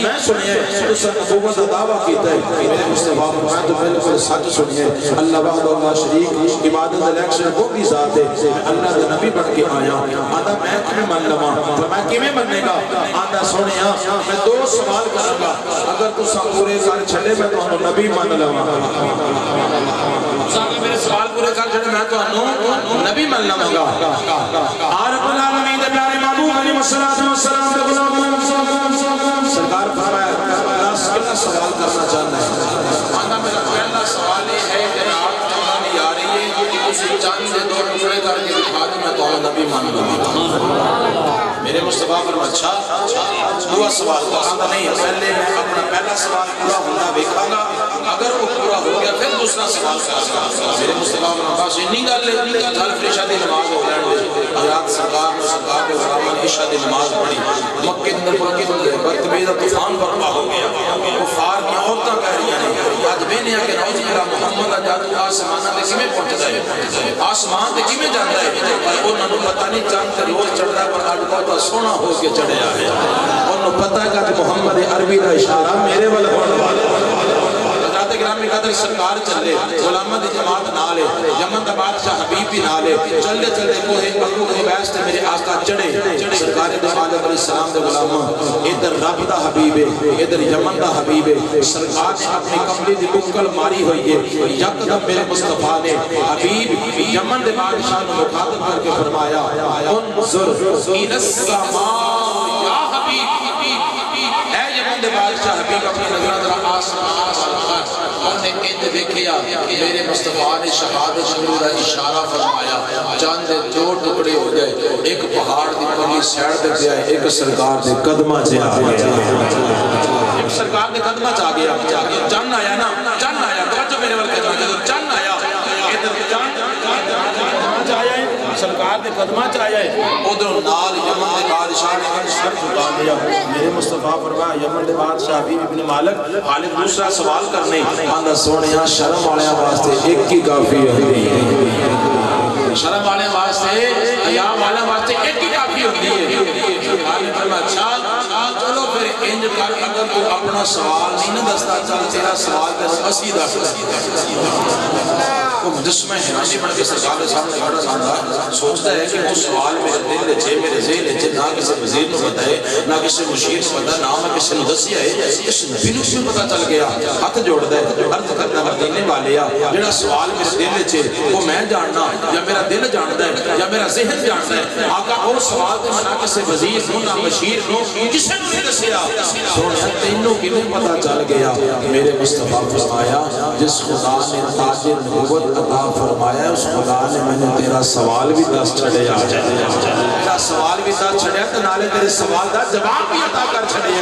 میں سنیے اس نبوت دا دعویٰ کیتا ہے میرے مصطفیٰ فرماتے تو بالکل سچ سنیے اللہ وحدہ لا شریک عبادت الیکشن وہ بھی ذات ہے اللہ دا نبی بن کے آیا آندا میں کیویں من لواں میں کیویں مننے گا آندا سنیا میں دو سوال کراں گا اگر تساں پورے کر چھڈے میں تانوں نبی من لواں میرے سوال پورے کر چھڈے میں تانوں نبی من لواں گا رب العالمین دے پیارے محبوب علیہ الصلوۃ والسلام دے غلام سرکار فرمایا 10 کتنا سوال کرنا چاہتا ہے آندا میرا پہلا سوال یہ ہے کہ رات 14 دی آ رہی ہے اسی چاند سے دو ٹکڑے کر کے دکھا دوں میں تانوں نبی مان لواں گا میرے مصطفیٰ فرمایا اچھا دو سوال کا آندا نہیں پہلے میں اپنا پہلا سوال پورا ہونا دیکھاں گا اگر وہ پورا ہو گیا پھر دوسرا سوال کراں گا میرے مصطفیٰ فرمایا بس اتنی گل ہے کل عشاء دی نماز ہو جائے حضرات سرکار کے غلامان عشاء دی نماز پڑھی مکے اندر برتبیدہ طوفان برپا ہو گیا کفار کی عورتیں کہہ رہی ہیں آج بینیا کہ نوز میرا محمد جادو آسمانہ دے کیویں پہنچدا ہے آسمان دے کیویں جاندا ہے پر انہاں نوں پتہ نہیں چاند تے روز چڑھدا پر اج بہت سونا ہو کے چڑھیا ہے انہوں پتہ ہے کہ محمد عربی دا اشارہ میرے ول ہون والا حضرات گرامی قدر سرکار چلے غلامہ دی جماعت نال ہے یمن دا بادشاہ حبیب بھی نال ہے چلے چلے کوہ ابو قبیس تے میرے آقا چڑھے سرکار دو عالم علیہ السلام دے غلامہ ادھر رب دا حبیب ہے ادھر یمن دا حبیب ہے سرکار نے اپنی کملی دی بکل ماری ہوئی ہے یکدم میرے مصطفیٰ نے حبیب یمن دے بادشاہ نے مخاطب کر کے فرمایا انظر الى السماء یا حبیب اے یمن دے بادشاہ حبیب اپنی نظر ذرا آسمان نے انت دیکھیا میرے مصطفیٰ نے شہادت شروع کا اشارہ فرمایا چاند دو ٹکڑے ہو جائے ایک پہاڑ دی پرلی سائڈ تے گیا ایک سرکار دے قدماں چ آ گیا ایک سرکار دے قدماں چ آ گیا چند آیا نا چند آیا توجہ میرے ول کرنا جب دے قدمہ چاہیا ہے ادھر نال یمن دے بادشاہ نے سر جھکا لیا میرے مصطفیٰ فرمایا یمن دے بادشاہ حبیب ابن مالک خالد دوسرا سوال کرنے آندا سونیا شرم والے واسطے ایک ہی کافی ہے شرم والے واسطے حیا والے واسطے ایک ہی کافی ہوتی ہے خالد فرمایا اچھا چلو پھر انج کر اگر تو اپنا سوال نہیں نہ دستا چل تیرا سوال تے اسی دا وہ مجسمہ حیرانی بن کے سرکار کے سامنے کھڑا سامنا سوچتا ہے کہ وہ سوال میرے دل لچے میرے ذہن لچے نہ کسی وزیر کو بتائے نہ کسی مشیر کو بتائے نہ میں کسی نے دسیا ہے اس نبی نو کیوں پتہ چل گیا ہاتھ جوڑتا ہے عرض کرنا مدینے والے جڑا سوال میرے دل لچے وہ میں جاننا یا میرا دل جانتا ہے یا میرا ذہن جانتا ہے آقا وہ سوال تے نہ کسی وزیر نو نہ مشیر نو کسی نے نہیں دسیا سونا تینوں کیوں پتہ چل گیا میرے مصطفیٰ فرمایا جس خدا نے تاج نبوت عطا فرمایا اس خدا نے میں نے تیرا سوال بھی دس چھڑے آ جائے تیرا سوال بھی دس چھڑے تو نالے تیرے سوال دا جواب بھی عطا کر چھڑے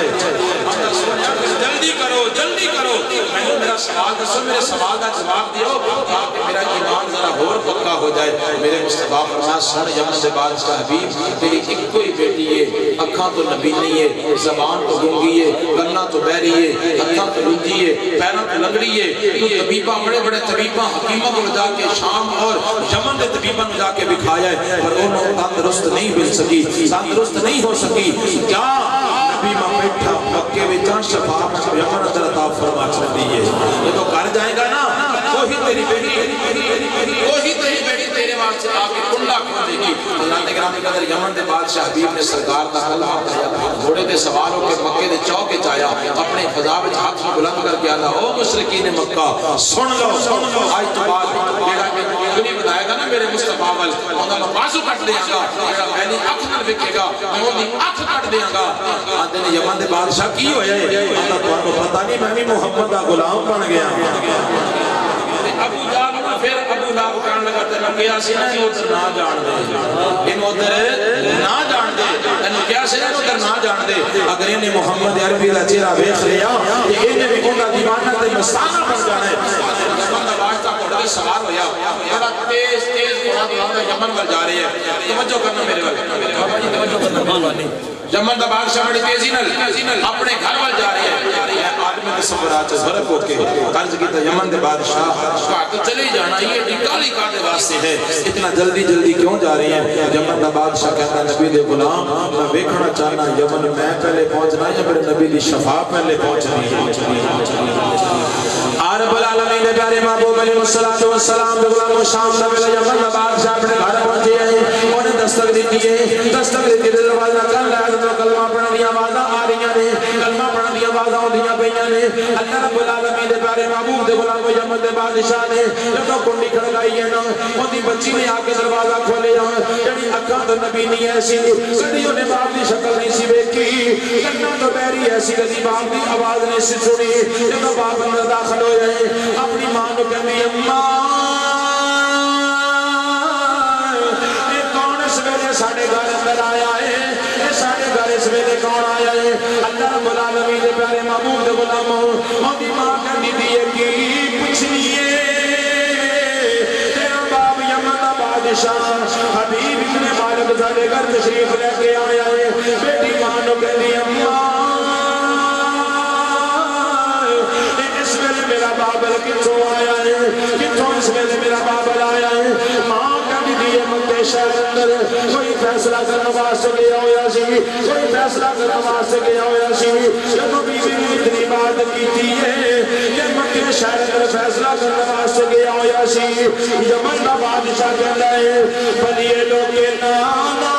جلدی کرو میں نے میرا سوال دسو میرے سوال دا جواب دیو تاکہ میرا ایمان ذرا اور پکا ہو جائے میرے مصطفیٰ فرمایا سن یمن دے بادشاہ حبیب تیری ایک کوئی بیٹی ہے اکھاں تو نبی نہیں ہے زبان تو گنگی ہے گنا تو بہری ہے ہتھاں تو لنگی ہے پیراں تو لنگڑی ہے تو طبیبہ بڑے بڑے طبیبہ حکیمہ کو جا کے شام اور یمن دے طبیبہ نے جا کے بکھایا ہے پر انہوں تندرست نہیں مل سکی تندرست نہیں ہو سکی کیا نبی ماں بیٹھا مکے میں جان شفا یمن اندر عطا فرما چھڑی ہے یہ تو کر جائے گا نا وہی تیری بیٹی تیرے واسطے آ کے کنڈا کھولے گی اللہ نے گرامی قدر یمن دے بادشاہ حبیب نے سرکار کا کلمہ پڑھا گھوڑے دے سوار ہو کے مکے دے چوک وچ آیا اپنے فضا وچ ہاتھ بلند کر کے آلا او مشرکین مکہ سن لو آج تو بعد جیڑا کہ نہیں بتائے گا نا میرے مصطفیٰ وال اوندا میں بازو کٹ دیاں گا جیڑا پہلی اکھ نال ویکھے گا میں اودی اکھ کٹ دیاں گا آندے نے یمن دے بادشاہ کی ہویا ہے آندا تانوں پتہ نہیں میں بھی محمد دا غلام بن گیا ابو جہل نے پھر ابو لہب کہنے لگا تے کیا سی نا یہ ادھر نہ جان دے ان ادھر نہ جان دے تینو کیا سی نا ادھر نہ جان دے اگر انہیں محمد عربی دا چہرہ ویکھ لیا تے انہیں بھی انہاں دیوانہ تے مستانہ بن جانا ہے بندہ واسطہ گھوڑے تے سوار ہویا بڑا تیز گھوڑا یمن ول جا رہے ہیں توجہ کرنا میرے ول بابا جی توجہ کرنا یمن دا بادشاہ بڑی تیزی نال اپنے گھر وال جا رہے ہیں آدمی کے سفرات ضرب ہو کے قرض کی یمن دے بادشاہ کہا کہ چلے جانا یہ ٹکالی کاٹے واسطے ہے اتنا جلدی کیوں جا رہی ہیں یمن دا بادشاہ کہتا نبی دے غلام میں دیکھنا چاہنا یمن میں پہلے پہنچنا ہے یا میرے نبی دی شفاعت پہلے پہنچنی ہے رب العالمین دے پیارے محبوب علیہ الصلوۃ والسلام دے غلام شام دا ویلا یمن دا بادشاہ اپنے گھر پہنچے ہیں انہیں دستک دیتی ہے دروازہ کر لیا کلمہ پڑھنے دی آوازاں آ رہی ہیں کلمہ پڑھنے دی آوازاں ہوندیاں پیاں نے اللہ رب العالمین دے پیارے محبوب دے غلام یمن دے بادشاہ نے جدوں کنڈی کھڑکائی ہے نا اودی بچی نے آ کے دروازہ کھولیا جڑی اکھاں تو نبی نہیں ایسی کدی انہیں باپ دی شکل نہیں سی ویکھی کنا تو بہری ایسی کدی باپ دی آواز نہیں سی سنی جدوں باپ اندر داخل ہوئے اپنی ماں نو کہندی اماں اے کون اس ویلے ساڈے گھر اندر آیا ہے اے ساڈے گھر اس ویلے کون آیا ہے اللہ رب العالمین دے پیارے محبوب دے غلام اودی ماں کہندی دی کی پوچھنیے تیرا باپ یمن دا بادشاہ حبیب ابن مالک ساڈے گھر تشریف لے کے آیا ہے بیٹی ماں نو کہندی اماں اس ویلے میرا بابل کتوں آیا ہے کتوں اس ویلے میرا بابل آیا ہے ماں کہندی دی مکے شہر اندر کوئی فیصلہ کرنے واسطے گیا ہویا سی کوئی فیصلہ کرنے واسطے گیا ہویا سی جب بی بی نے اتنی بات کیتی ہے کہ مکے شہر اندر فیصلہ کرنے واسطے گیا ہویا سی یمن دا بادشاہ کہندا ہے بھلیے لوگے نانا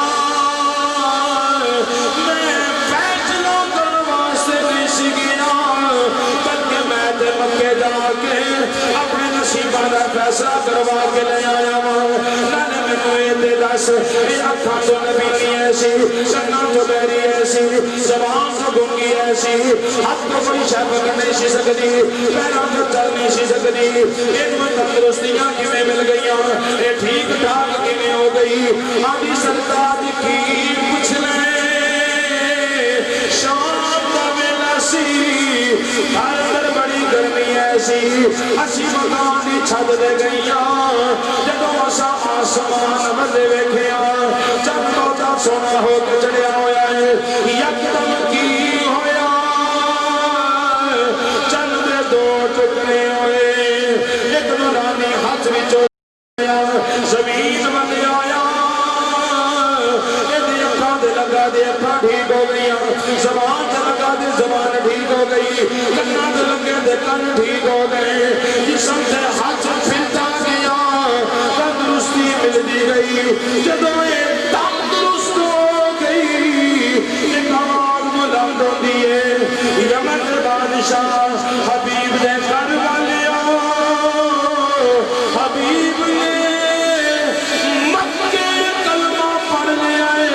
میں فیصلہ کرنے واسطے نہیں سی گیا بلکہ میں تے مکے جا کے اپنے نصیبہ دا فیصلہ کروا کے لے آیا ہوں دس اے اکھاں تو نبی نہیں ایسی سناں تو بہری ایسی زبان تو گنگی ایسی ہاتھ تو کوئی شے پکڑ نہیں سی سکتی پیراں تو چل نہیں سی سکتی علم تندرستیاں کیویں مل گئیاں اے ٹھیک ٹھاک کیویں ہو گئی آدھی سرکار کی پوچھ لے شام دا ویلا سی ہر اندر بڑی گرمی ایسی اسی مکان دی چھت دے گئیاں جدوں اساں آسمان مزے ویکھیا سونا ہو کے چڑھیا ہویا ہے یکدم کی ہویا چند دے دو ٹکڑے ہوئے ایک نورانی ہاتھ وچوں زمین بن آیا لگا دے اکھاں ٹھیک ہو گئی زبان سے لگا دے زبان ٹھیک ہو گئی کنا سے لگے دے کن ٹھیک ہو گئے جسم سے ہاتھ پھرتا گیا تندرستی ملتی گئی جدوں یہ تندرست ہو گئی ایک آواز بلند ہوتی ہے یمن کے بادشاہ حبیب نے گھر والے حبیب نے مکے کلمہ پڑھنے آئے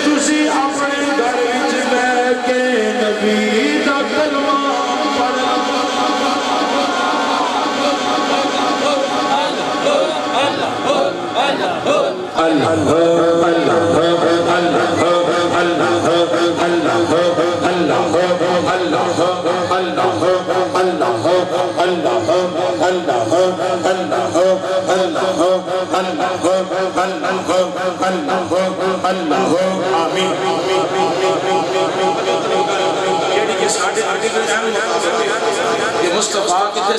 تسی اپنے گھر وچ بیٹھ کے نبی دا کلمہ پڑھنا مصطفیٰ کتے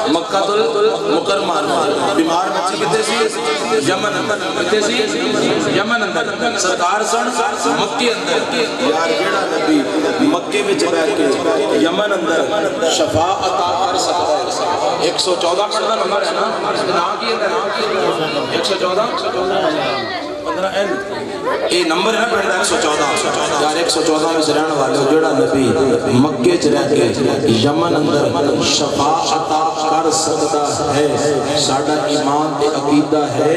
مکہ المکرمہ بیمار بچی کتے سی یمن اندر کتے سی یمن اندر سرکار سن مکی اندر یار جیڑا نبی مکے وچ بیٹھ کے یمن اندر شفا عطا کر سکتا ہے 114 پڑھنا نمبر ہے نا نام کی ہے 114 15N یہ نمبر ہے پڑھنا 114 یار 114 میں رہنے والے جڑا نبی مکے چ رہ کے یمن اندر شفا عطا کر سکتا ہے ساڈا ایمان تے عقیدہ ہے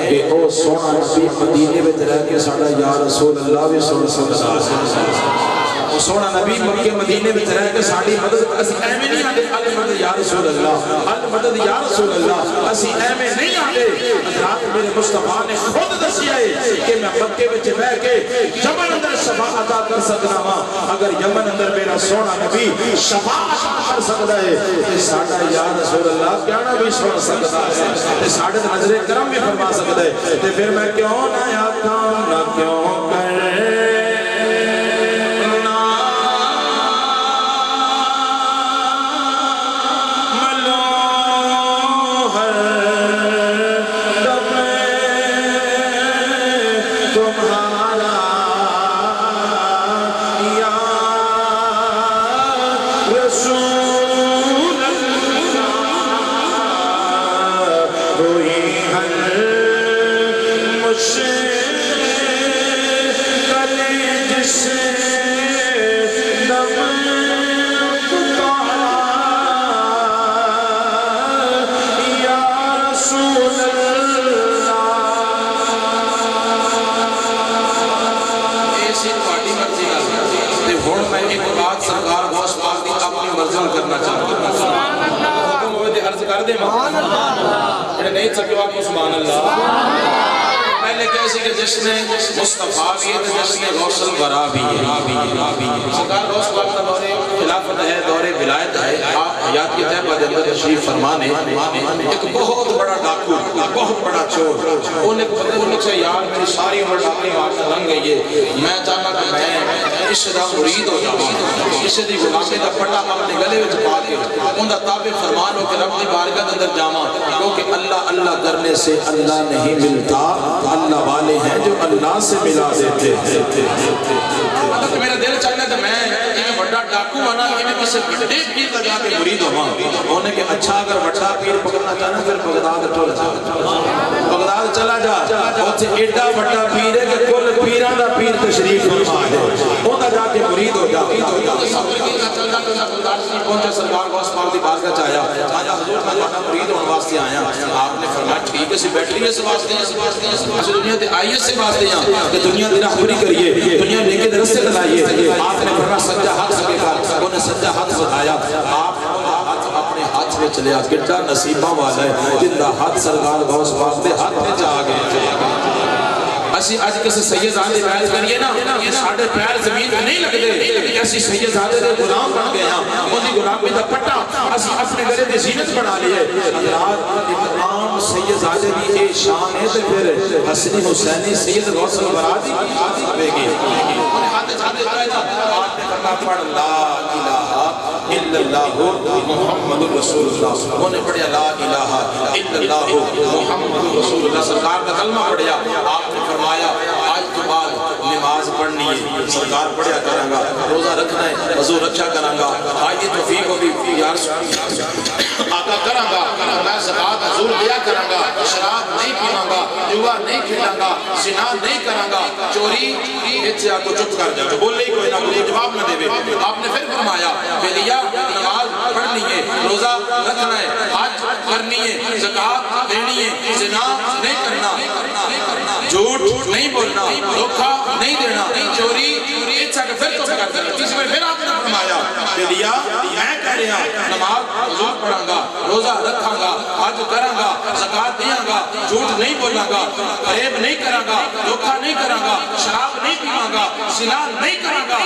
کہ او سونا نبی مدینے وچ رہ کے ساڈا یا رسول اللہ بھی سن سکتا ہے سونا نبی مکے مدینے میں رہ کے ساڑی مدد اسی ایمیں نہیں آتے المدد یا رسول اللہ المدد یا رسول اللہ اسی ایمیں نہیں آتے حضرات میرے مصطفیٰ نے خود دسی آئے کہ میں مکے میں بہ کے یمن اندر شفا عطا کر سکنا ماں اگر یمن اندر میرا سونا نبی شفا عطا کر سکتا ہے تو ساڑا یا رسول اللہ کیا نہ بھی سن سکتا ہے تو ساڑے نظر کرم بھی فرما سکتا ہے تو پھر میں کیوں نہ آتا نہ کیوں کر کرنا چاہتا ہوں حکم ہوئے دے عرض کر دے نہیں سکے واقع سبحان اللہ پہلے کیسی کہ جس نے مصطفیٰ بھی ہے جس نے غوث الورا بھی ہے سرکار غوث پاک کا دور خلافت ہے دور ولایت ہے آپ حیات کی طیبہ دے اندر تشریف فرمانے ایک بہت بڑا ڈاکو بہت بڑا چور انہیں سے یار میری ساری عمر ڈاکنے واقع رنگ گئی ہے میں چاہتا کہ میں اس دا مرید ہو جاؤں اس دی غلامی دا پٹا اپنے گلے وچ پا کے ان دا تابع فرمان ہو کہ رب دی بارگاہ اندر جاواں کیونکہ اللہ اللہ کرنے سے اللہ نہیں ملتا اللہ والے ہیں جو اللہ سے ملا دیتے ہیں میرا دل چاہتا ہے میں بڑا ڈاکو آنا میں کسی بڑے پیر لگا کے مرید ہوا انہیں کہ اچھا اگر بڑا پیر پکڑنا چاہنا پھر بغداد ٹھولا جا بغداد چلا جا وہاں ایڈا بڑا پیر ہے کہ کل پیران دا پیر تشریف فرما ہے وہاں جا کے مرید ہو جا پہنچا سرکار غوث پاک دی بارگاہ چاہیا آیا حضور میں جانا مرید ہونے واسطے آیا آپ نے فرمایا ٹھیک ہے سی بیٹھ لیے سے واسطے ہیں اسے دنیا دے آئیے سے واسطے ہیں کہ دنیا دی راہبری کریے دنیا نیکے در رستے دلائیے آپ نے فرمایا سجا ہاتھ سکے گا انہیں سجا ہاتھ بتایا آپ اپنے ہاتھ میں چلے آ کٹا نصیبہ والا ہے جن دا ہاتھ سرکار غوث پاک دے ہاتھ میں جا گئے اسی آج کسی سید آنے بیعت کریے نا یہ ساڑھے پیر زمین میں نہیں لگ دے اسی سیدزادے دے غلام بن گئے ہیں انہی غلامی دا پٹا اسی اپنے گھرے دی زینت بنا لیے حضرات ایک عام سیدزادے دی اے شان ہے تو پھر حسنی حسینی سید غوث الورا دی آبے گی انہیں ہاتھ جاتے ہوئے نا آج نے فرما پڑھ لا الہ الا اللہ محمد رسول اللہ انہیں پڑھیا لا الہ الا اللہ محمد رسول اللہ سرکار کا کلمہ پڑھیا آپ نے فرمایا آج کے بعد نماز پڑھنی ہے سرکار پڑھیا کریں گا روزہ رکھنا ہے وضو رکھا کریں گا آج یہ توفیق ہوگی یا رسول آقا کریں گا میں زکاة حضور دیا کریں گا شراب نہیں پیواں گا جوا نہیں کھیلاں گا زنا نہیں کریں گا چوری اس سے آپ کو چپ کر جائے بولے ہی کوئی نہ کوئی جواب نہ دے آپ نے پھر فرمایا بیلیا نماز پڑھنی ہے روزہ رکھنا ہے حج کرنی ہے زکاة دینی ہے زنا نہیں کرنا جھوٹ نہیں بولنا دھوکہ نہیں دینا چوری اچھا کہ پھر تو کر دینا تیسری بار پھر آپ نے فرمایا کہ لیا میں کہہ رہا نماز حضور پڑھاں گا روزہ رکھاں گا حج کراں گا زکاة دیاں گا جھوٹ نہیں بولاں گا فریب نہیں کراں گا دھوکہ نہیں کراں گا شراب نہیں پیواں گا زنا نہیں کراں گا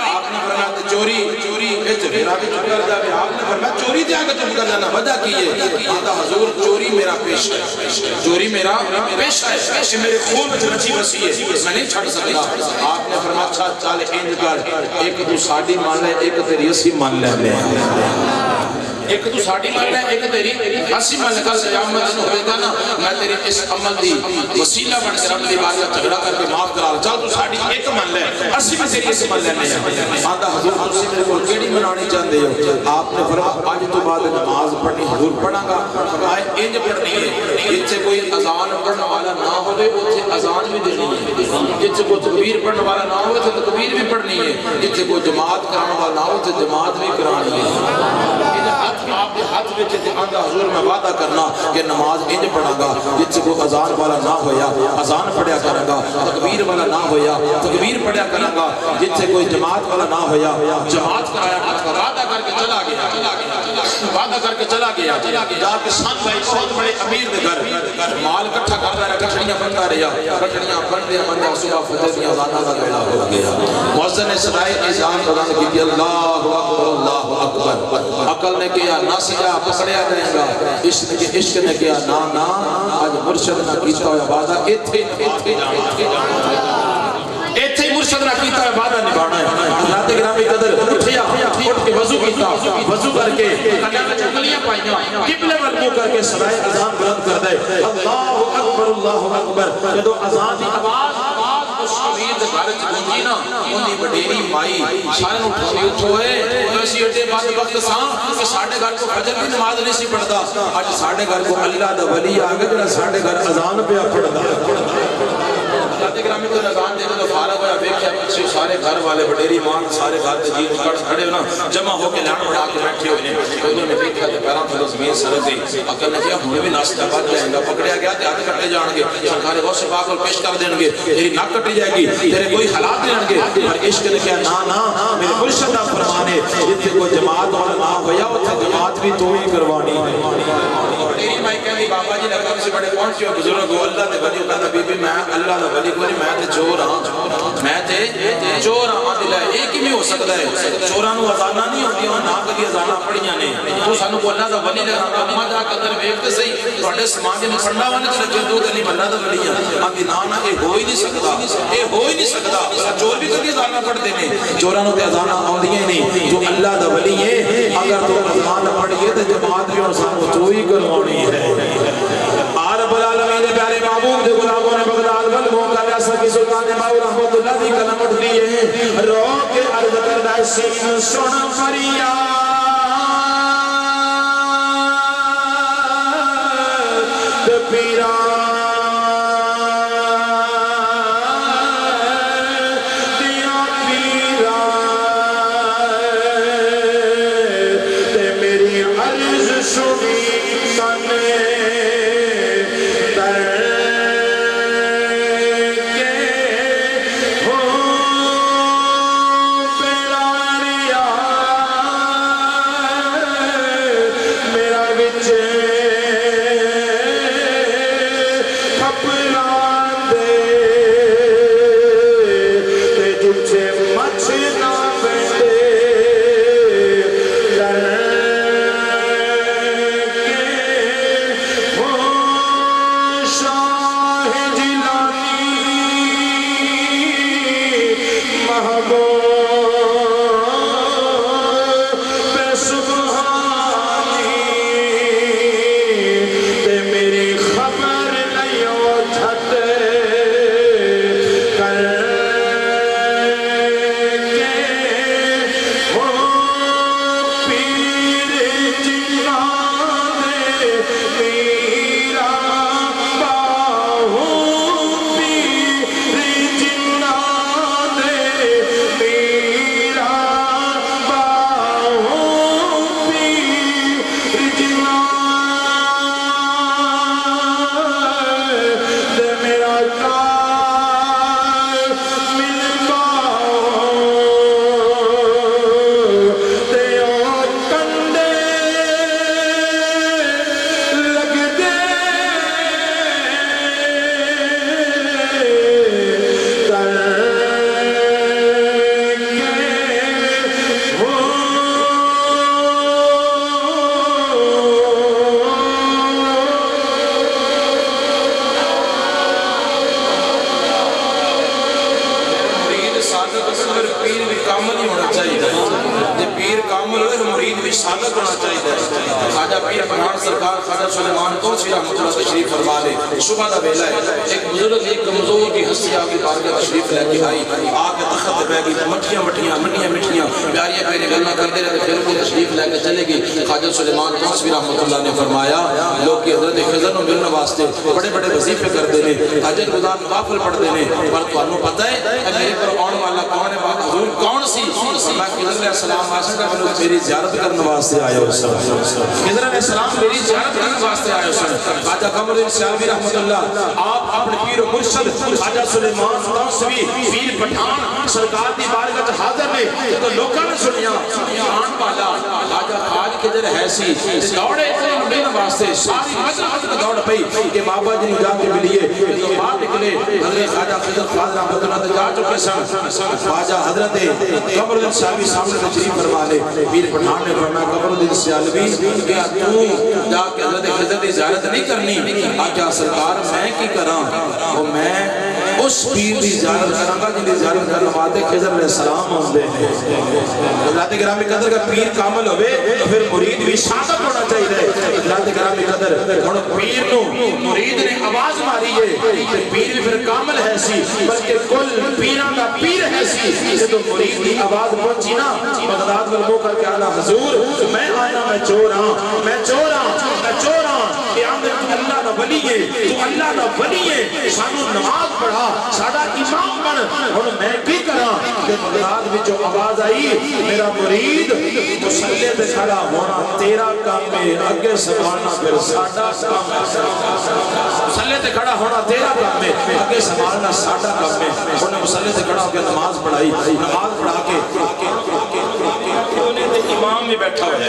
آپ نے فرمایا کہ چوری پھر آگے چپ کر جائے آپ نے فرمایا چوری دے آگے چپ کر جانا وجہ کی ہے آتا حضور چوری میرا پیش ہے چوری میرا پیش ہے کہ میرے خون میں رچی بسی ہے میں نہیں چھڑ سکتا آپ نے فرمایا اچھا چال انج کر ایک تو ساڑی مان لے ایک تیری اسی مان لے ایک تو ساڑی مان لے ایک تیری اسی مان لے کل سے قیامت دن ہوئے گا نا میں تیری اس عمل دی وسیلہ بن کے رب دی بات کا جھگڑا کر کے معاف کرا چل تو ساڑی ایک مان لے اسی میں تیری اسی مان لینے ہیں آدھا حضور تسی میرے کو کیڑی منانی چاہتے ہو آپ نے فرمایا آج تو بعد نماز پڑھنی حضور پڑھاں گا فرمائے انج پڑھنی ہے جس سے کوئی اذان پڑھنے والا نہ ہوئے اسے اذان بھی دینی ہے جس سے کوئی تکبیر پڑھنے والا نہ ہوئے تو تکبیر بھی پڑھنی ہے جس سے کوئی جماعت کرانے والا نہ ہو تو جماعت بھی کرانی ہے آپ کے ہاتھ میں چیتے آندھا حضور میں وعدہ کرنا کہ نماز انج پڑھا گا جس سے کوئی اذان والا نہ ہویا اذان پڑھیا کرے گا تکبیر والا نہ ہویا تکبیر پڑھیا کرے گا جس سے کوئی جماعت والا نہ ہویا جماعت کرایا وعدہ کر کے چلا گیا وعدہ کر کے چلا گیا جا کے سان بھائی بہت بڑے امیر دے گھر مال کٹھا کر رہا کٹھڑیاں بنتا رہا کٹھڑیاں بنتے بنتے صبح فجر کی اذانہ کا بیڑا ہو گیا مؤذن نے سنائے اذان اذان کی تھی اللہ اکبر اللہ اکبر عقل نے کیا نہ سجا پکڑیا جائے گا عشق نے کیا نا آج مرشد نہ کیتا ہوا وعدہ ایتھے مرشد نہ کیتا ہوا وعدہ نبھانا ہے حضرات گرامی قدر اٹھیا اٹھ کے وضو کیتا وضو کر کے کلیاں چنگلیاں پائیاں قبلے ورکو کر کے سرائے اذان بلند کر دے اللہ اکبر جدو اذان دی آواز اس امیر دے گھر گونجی نا انہی وڈیری مائی سارے اٹھوئی اٹھوئے ایسی اٹھے بعد وقت ساں کہ ساڑھے گھر کو فجر بھی نماز نہیں سی پڑھتا آج ساڑھے گھر کو اللہ دا ولی آگے جنہا ساڑھے گھر اذان پہ پڑھتا حضرت گرامی کو اذان دیکھے تو فارغ ہویا بیکھیا بچے سارے گھر والے وڈیری ماں سارے گھر دے جیت کھڑے ہونا جمع ہو کے لان بڑھا کے بیٹھے ہوئے تو انہوں نے بیکھیا تو پیران پر زمین سرک دی اکل نے کیا ہمیں بھی ناستہ بات جائیں گا پکڑیا گیا تے ہاتھ کٹے جان گے سرکار غوث پاک کو پیش کر دیں گے تیری ناک کٹی جائے گی تیرے کوئی حالات دیں گے پر عشق نے کیا نا میرے مرشد دا فرمانے جتنے کوئی جماعت والا نہ ہویا اتنے جماعت بھی تو ہی کروانی وڈیری مائی کہندی بابا جی لگا سے بڑے پہنچے ہو بزرگ ہو اللہ دے ولی کہندا بی بی میں اللہ دا ولی کوئی میں تے چور ہاں میں تے چور ہاں دل ہے ایک ہی بھی ہو سکتا ہے چوراں نو اذاناں نہیں ہوندی نہ کبھی اذاناں پڑھیاں نے تو سانو کو اللہ دا ولی لگا اما جا کے اندر ویکھ تے صحیح تواڈے سماج میں پڑھنا وانے تے لگے دو گلی اللہ دا ولی ہے آندی نا اے ہو ہی نہیں سکدا اے ہو ہی نہیں سکدا چور بھی کبھی اذاناں پڑھدے نے چوراں نو تے اذاناں آندیاں ہی نہیں جو اللہ دا ولی ہے اگر تو اذان پڑھیے تے جماعت بھی سانو تو ہی کروانی ہے رب العالمین دے پیارے محبوب دے غلاموں نے بغداد ول موقع ایسا کہ سلطان باو رحمت اللہ دی کلم اٹھ لیے رو کے عرض کردا سین سن فریاد پیرا دیا پیرا تے میری عرض سنی سنے صادق ہونا چاہیے. خواجہ پیر پٹھان سرکار خواجہ سلیمان توسی رحمۃ اللہ تشریف فرما لے. صبح دا ویلا ہے, ایک بزرگ ایک کمزور کی ہستی آ کے بارگاہ تشریف لے کے آئی, آ کے تخت پہ بیٹھ گئی, مٹھیاں مٹھیاں منڈیاں مٹھیاں پیاریاں پیاری گلاں کرتے رہتے, پھر وہ تشریف لے کے چلے گی. خواجہ سلیمان توسی رحمۃ اللہ نے فرمایا لوگ کی حضرت خضر نو ملنے واسطے بڑے بڑے وظیفے کرتے ہیں, حاجت گزار نوافل پڑھتے ہیں, پر تانوں پتہ ہے میرے پر آنے والا کون ہے, حضور کون سی؟ میں خضر علیہ السلام واسطے میری زیارت کرنے واسطے آیا ہوں. خضر علیہ السلام میری زیارت کرنے واسطے آیا ہوں. خواجہ قمر الدین سیالوی رحمۃ اللہ آپ اپنے پیر و مرشد خواجہ سلیمان توسوی پیر پٹھان سرکار دی بارگاہ وچ حاضر نے. تو لوکاں نے سنیا آن والا خواجہ خاج کدھر ہے سی, دوڑے ملنے واسطے ساری مجلس دوڑ پئی کہ بابا جی نو جا کے ملیے. تو باہر نکلے حضرت خواجہ خضر خواجہ رحمۃ اللہ جا چکے سن. خواجہ حضرت قمر الدین سیالوی سامنے تشریف فرما لے. پیر پٹھان نے فرمایا قمر الدین سیالوی کیا تو جا کے حضرت خضر دی زیارت نہیں کرنی؟ آجا سرکار میں کی کراں, وہ میں اس پیر دی زیارت کراں گا جن دی زیارت کرنے والے خضر علیہ السلام ہوندے ہیں. حضرات گرامی قدر کا پیر کامل ہوئے تو پھر مرید بھی صادق ہونا چاہیے. حضرات گرامی قدر ہن پیر نو مرید نے آواز ماری ہے تے پیر بھی پھر کامل ہے سی, بلکہ کل پیراں دا پیر ہے سی. تو مرید دی آواز پہنچی نا بغداد میں لو کر کے آنا حضور میں آنا, میں چور ہاں, میں چور ہاں, میں چور ہاں, کہ آمدر تو اللہ دا ولی ہے, تو اللہ دا ولی ہے, سانو نماز پڑھا, ساڑا امام بن. اور میں بھی کرا کہ بغداد میں جو آواز آئی میرا مرید مسلح پہ کھڑا ہونا تیرا کام ہے, اگے سنبھالنا پھر ساڑا کام ہے. مسلح پہ کھڑا ہونا تیرا کام ہے, اگے سنبھالنا ساڑا کام ہے. انہوں نے مسلح پہ کھڑا ہو کے نماز پڑھائی, نماز پڑھا کے امام بھی بیٹھا ہے,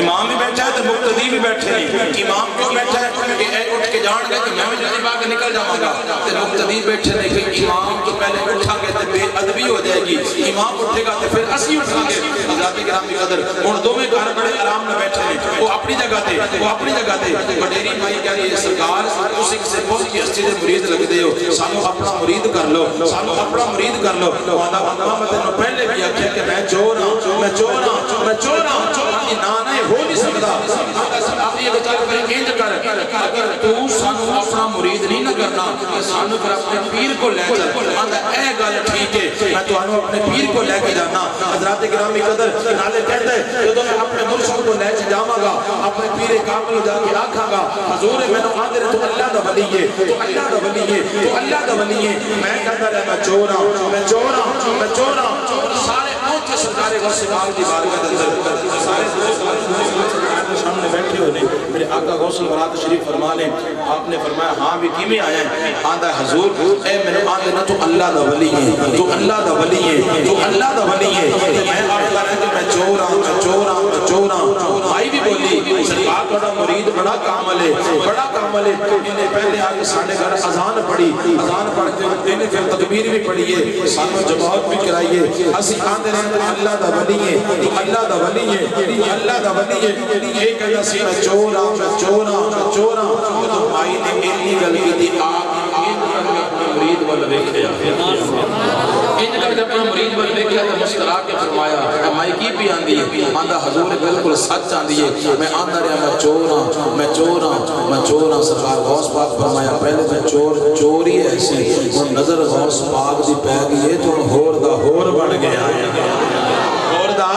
امام بھی بیٹھا ہے تو مقتدی بھی بیٹھے نہیں. امام کیوں بیٹھا ہے کہ اے اٹھ کے جان گئے کہ میں بھی جلدی باغ نکل جاؤں گا, تو مقتدی بیٹھے نہیں کہ امام تو پہلے بیٹھا گے تو بے ادبی ہو جائے گی, امام اٹھے گا تو پھر اسی اٹھا گے. حضرات گرامی قدر ان دو میں گھر بڑے آرام میں بیٹھے ہیں, وہ اپنی جگہ تے, وہ اپنی جگہ تے. بڑیری مائی کہہ رہی ہے سرکار تسی کسے بہت کی ہستی دے مرید لگ دے ہو, سانو اپنا مرید کر لو, سانو اپنا مرید کر لو. وعدہ میں تینوں پہلے بھی آکھیا کہ میں چور ہوں, میں چور ہوں, میں چور ہوں. نانا ہو نہیں سکتا. آپ یہ بچار پر انج کر, اگر تو سانو اپنا مرید نہیں نہ کرنا کہ سانو پھر اپنے پیر کو لے چل. آندا اے گل ٹھیک ہے, میں تو آنو اپنے پیر کو لے کے جانا. حضرات گرامی قدر نالے کہتے ہیں جدو میں اپنے مرشد کو لے کے جاواں گا, اپنے پیر کامل جا کے آکھاں گا حضور میں نے آندے تو اللہ دا ولی ہے, تو اللہ دا ولی ہے, تو اللہ دا ولی ہے. میں کہتا رہا میں چور ہوں, میں چور ہوں, میں چور ہوں. سارے پہنچے سرکار غوث پاک دی بارگاہ دے اندر, سارے سامنے بیٹھے ہوئے میرے آقا غوث الورا تشریف فرما لیں. آپ نے فرمایا ہاں بھی کیویں آیا ہے؟ آندا ہے حضور اے میرے آندے نا تو اللہ دا ولی ہے, تو اللہ دا ولی ہے, تو اللہ دا ولی ہے. میں آخدا رہا کہ میں چور ہوں, میں چور ہوں, میں چور ہوں. بھائی بھی بولی سرکار تھوڑا مرید بڑا کامل ہے, بڑا کامل ہے. انہیں پہلے آ کے ساڈے گھر اذان پڑھی, اذان پڑھ کے انہیں پھر تکبیر بھی پڑھی ہے, سانو جماعت بھی کرائیے. اسی آندے رہے تو اللہ دا ولی ہے, تو اللہ دا ولی ہے, تو اللہ دا ولی ہے. یہ کہنا سی میں چور ہوں, میں چور ہوں, میں چور ہوں. تو بھائی نے اتنی گل کی تھی آپ مرید ول ویکھیا انج کر کے اپنا مرید ول ویکھیا تے مسکرا کے فرمایا اے مائی کی پی آندی ہے آندا حضور بالکل سچ آندی ہے میں آندا رہا میں چور ہاں میں چور ہاں میں چور ہاں سرکار غوث پاک فرمایا پہلے میں چور ہی ایسی ہن نظر غوث پاک دی پے گئی ہے تو ہور دا ہور بن گیا ہے ہور دا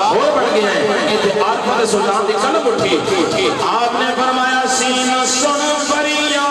ہور بن گیا ہے تے آتما سلطان دی قلم اٹھی آپ نے فرمایا سینہ سن فریاد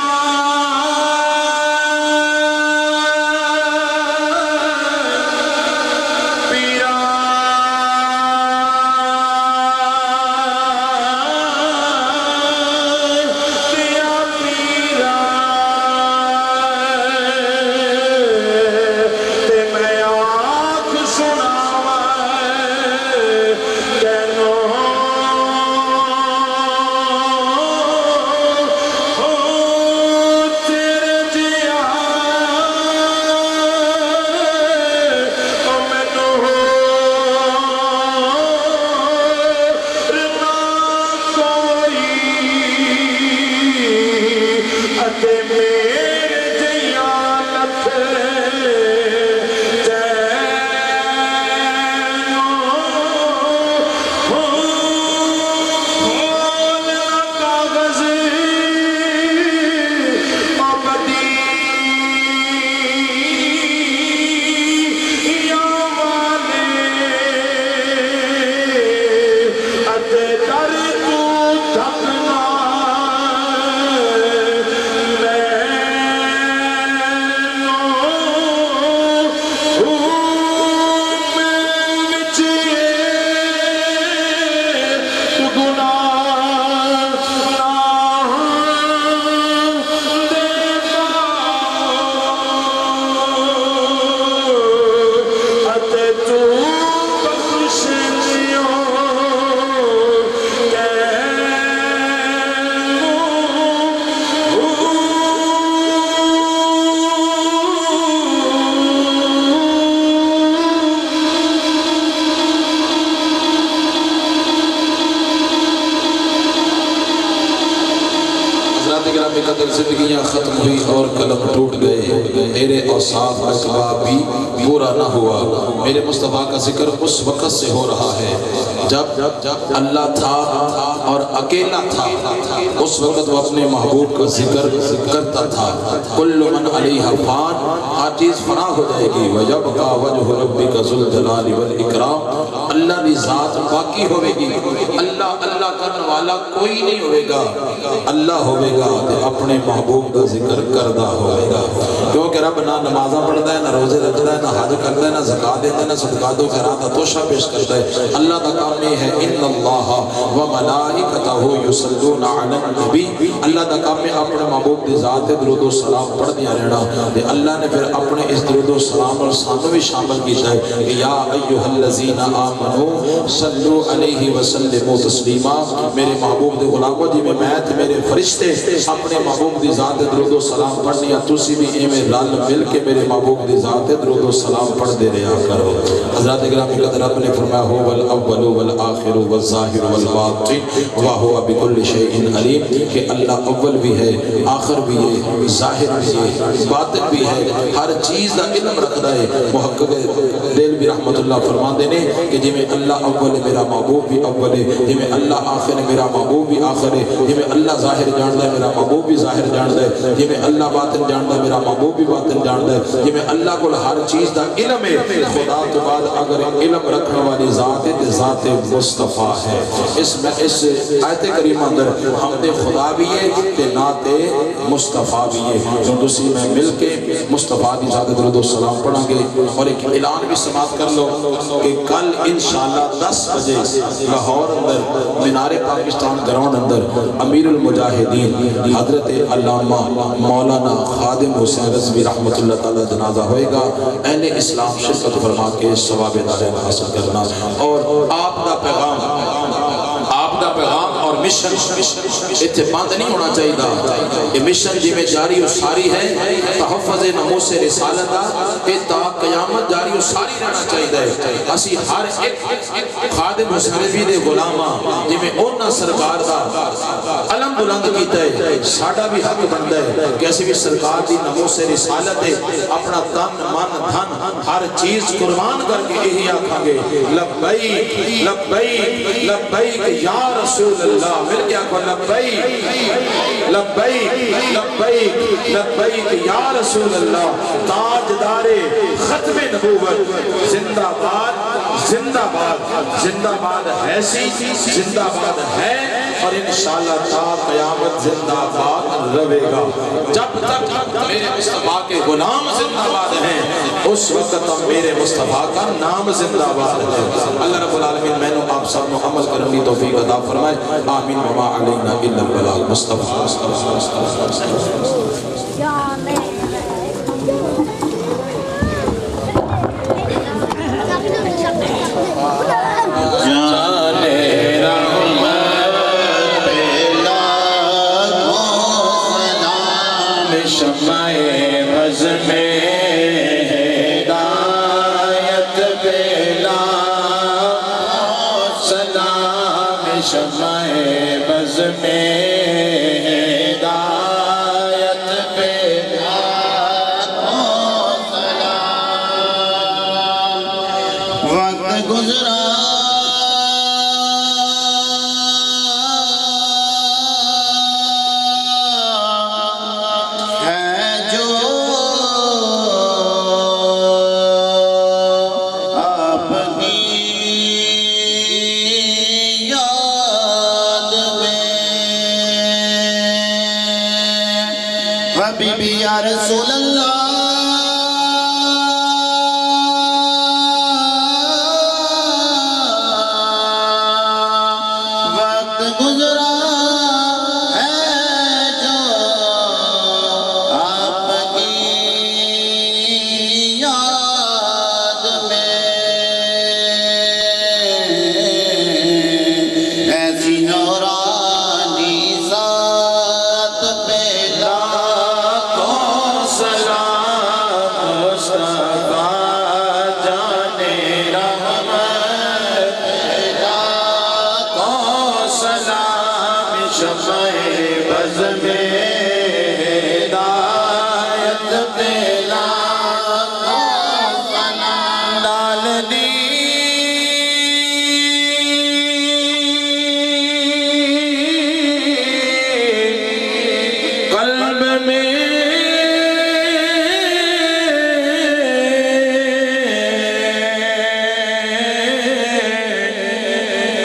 زندگیاں ختم ہوئی اور قلم ٹوٹ گئے میرے اوصاف اسباب بھی پورا نہ ہوا میرے مصطفیٰ کا ذکر اس وقت سے ہو رہا ہے جب اللہ تھا اور اکیلا تھا اس وقت وہ اپنے محبوب کا ذکر کرتا تھا کل من علیہ فان ہر چیز فنا ہو جائے گی وَيَبْقَى وَجْهُ رَبِّكَ ذُو الْجَلَالِ وَالْإِكْرَامِ اللہ کی ذات باقی ہوئے گی اللہ کرنے والا کوئی نہیں ہوئے گا اللہ ہوئے گا اپنے محبوب کا ذکر کردہ ہوئے گا کیونکہ رب نہ نمازہ پڑھتا ہے نہ روزے رکھتا ہے نہ حج کرتا ہے نہ زکاة دیتا ہے نہ صدقات و خیرات عطوشہ پیش کرتا ہے اللہ کا کام یہ ہے ان اللہ و ملائکتہ یصلون علی النبی اللہ کا کام ہے اپنے محبوب کی ذات درود و سلام پڑھ دیا رہنا اللہ نے پھر اپنے اس درود و سلام اور سانو بھی شامل کیتا ہے کہ یا ایہا الذین آمنوا صلو علیہ وسلموا تسلیما میرے محبوب دے غلاموں جی میں تے میرے فرشتے اپنے محبوب دی ذات درود و سلام پڑھنی تسی بھی ایویں رل مل کے میرے محبوب دی ذات درود و سلام پڑھ دے رہا کرو حضرات گرامی قدر رب نے فرمایا هو الاول والآخر والظاہر والباطن وهو بكل شيء علیم کہ اللہ اول بھی ہے آخر بھی ہے ظاہر بھی ہے باطن بھی ہے ہر چیز دا علم رکھتا ہے محقق دل بھی رحمت اللہ فرما دینے کہ جی میں اللہ اول میرا محبوب بھی اول ہے جی میں اللہ آخر میرا محبوب بھی آخر ہے جی میں اللہ ظاہر جانتا ہے میرا محبوب بھی ظاہر جانتا ہے جی میں اللہ باطن جانتا ہے میرا محبوب بھی باطن جانتا ہے جی میں اللہ کو ہر چیز دا علم ہے خدا تو بعد اگر علم رکھنے والی ذات ہے ذات مصطفیٰ ہے اس آیت کریمہ اندر حمد خدا بھی ہے کہ نعت مصطفیٰ بھی ہے جو دوسری میں مل کے مصطفیٰ کی ذات درود و سلام پڑھیں گے اور ایک اعلان بھی سماعت کر لو کہ کل انشاءاللہ 10 بجے لاہور اندر مینار پاکستان گراؤنڈ اندر امیر المجاہدین حضرت علامہ مولانا خادم حسین رضوی رحمت اللہ تعالی جنازہ ہوئے گا اہل اسلام شرکت فرما کے ثواب دارین حاصل کرنا اور آپ دا پیغام اور مشن اتنے بند نہیں ہونا چاہیے. یہ مشن جی میں جاری و ساری ہے تحفظ ناموس رسالت یہ تا قیامت جاری و ساری رہنا چاہیے. اسی ہر ایک خادم حسین نبی دے غلامہ جی میں اونا سرکار دا علم بلند کیتا ہے. ساڑا بھی حق بندہ ہے کہ ایسی بھی سرکار دی ناموس رسالت ہے اپنا تن من دھن ہر چیز قربان کر کے یہی آکھاں گے لبیک لبیک لبیک یا رسول اللہ. مل کے آکھو لبیک لبیک لبیک لبیک یا رسول اللہ. تاجدار ختم نبوت زندہ باد زندہ باد زندہ باد ہے سی زندہ باد ہے اور انشاءاللہ تا قیامت زندہ باد رہے گا. جب تک میرے مصطفیٰ کے غلام زندہ باد ہیں اس وقت تک میرے مصطفیٰ کا نام زندہ باد ہے. اللہ رب العالمین میں نے آپ سب کو عمل کرنے کی توفیق عطا فرمائے. آمین وما علینا الا البلاغ. مصطفیٰ حبیبی یا رسول اللہ وقت گزرا ہے جو آپ کی یاد میں ایسی نورانی ذات پہ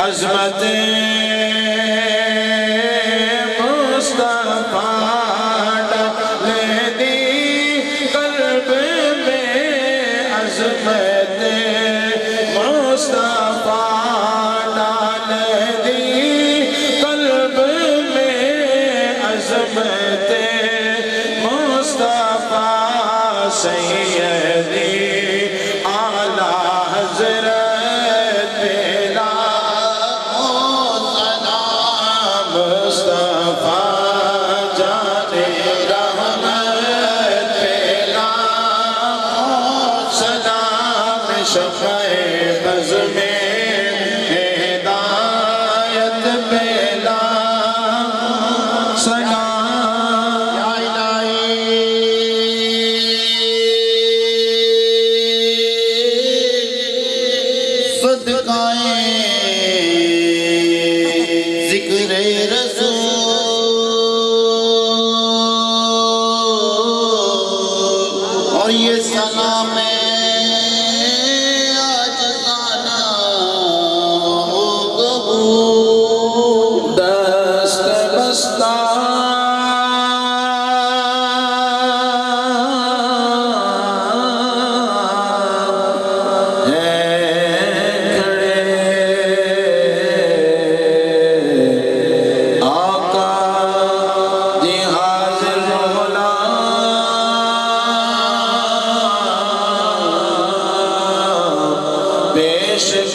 عظمت مصطفیٰ ڈال دی قلب میں عظمت مصطفیٰ ڈال دی قلب میں عظمت مصطفیٰ سیدی اعلیٰ حضرت ذکر رسول اور یہ سلام آج زانا ہو قبول دست بستہ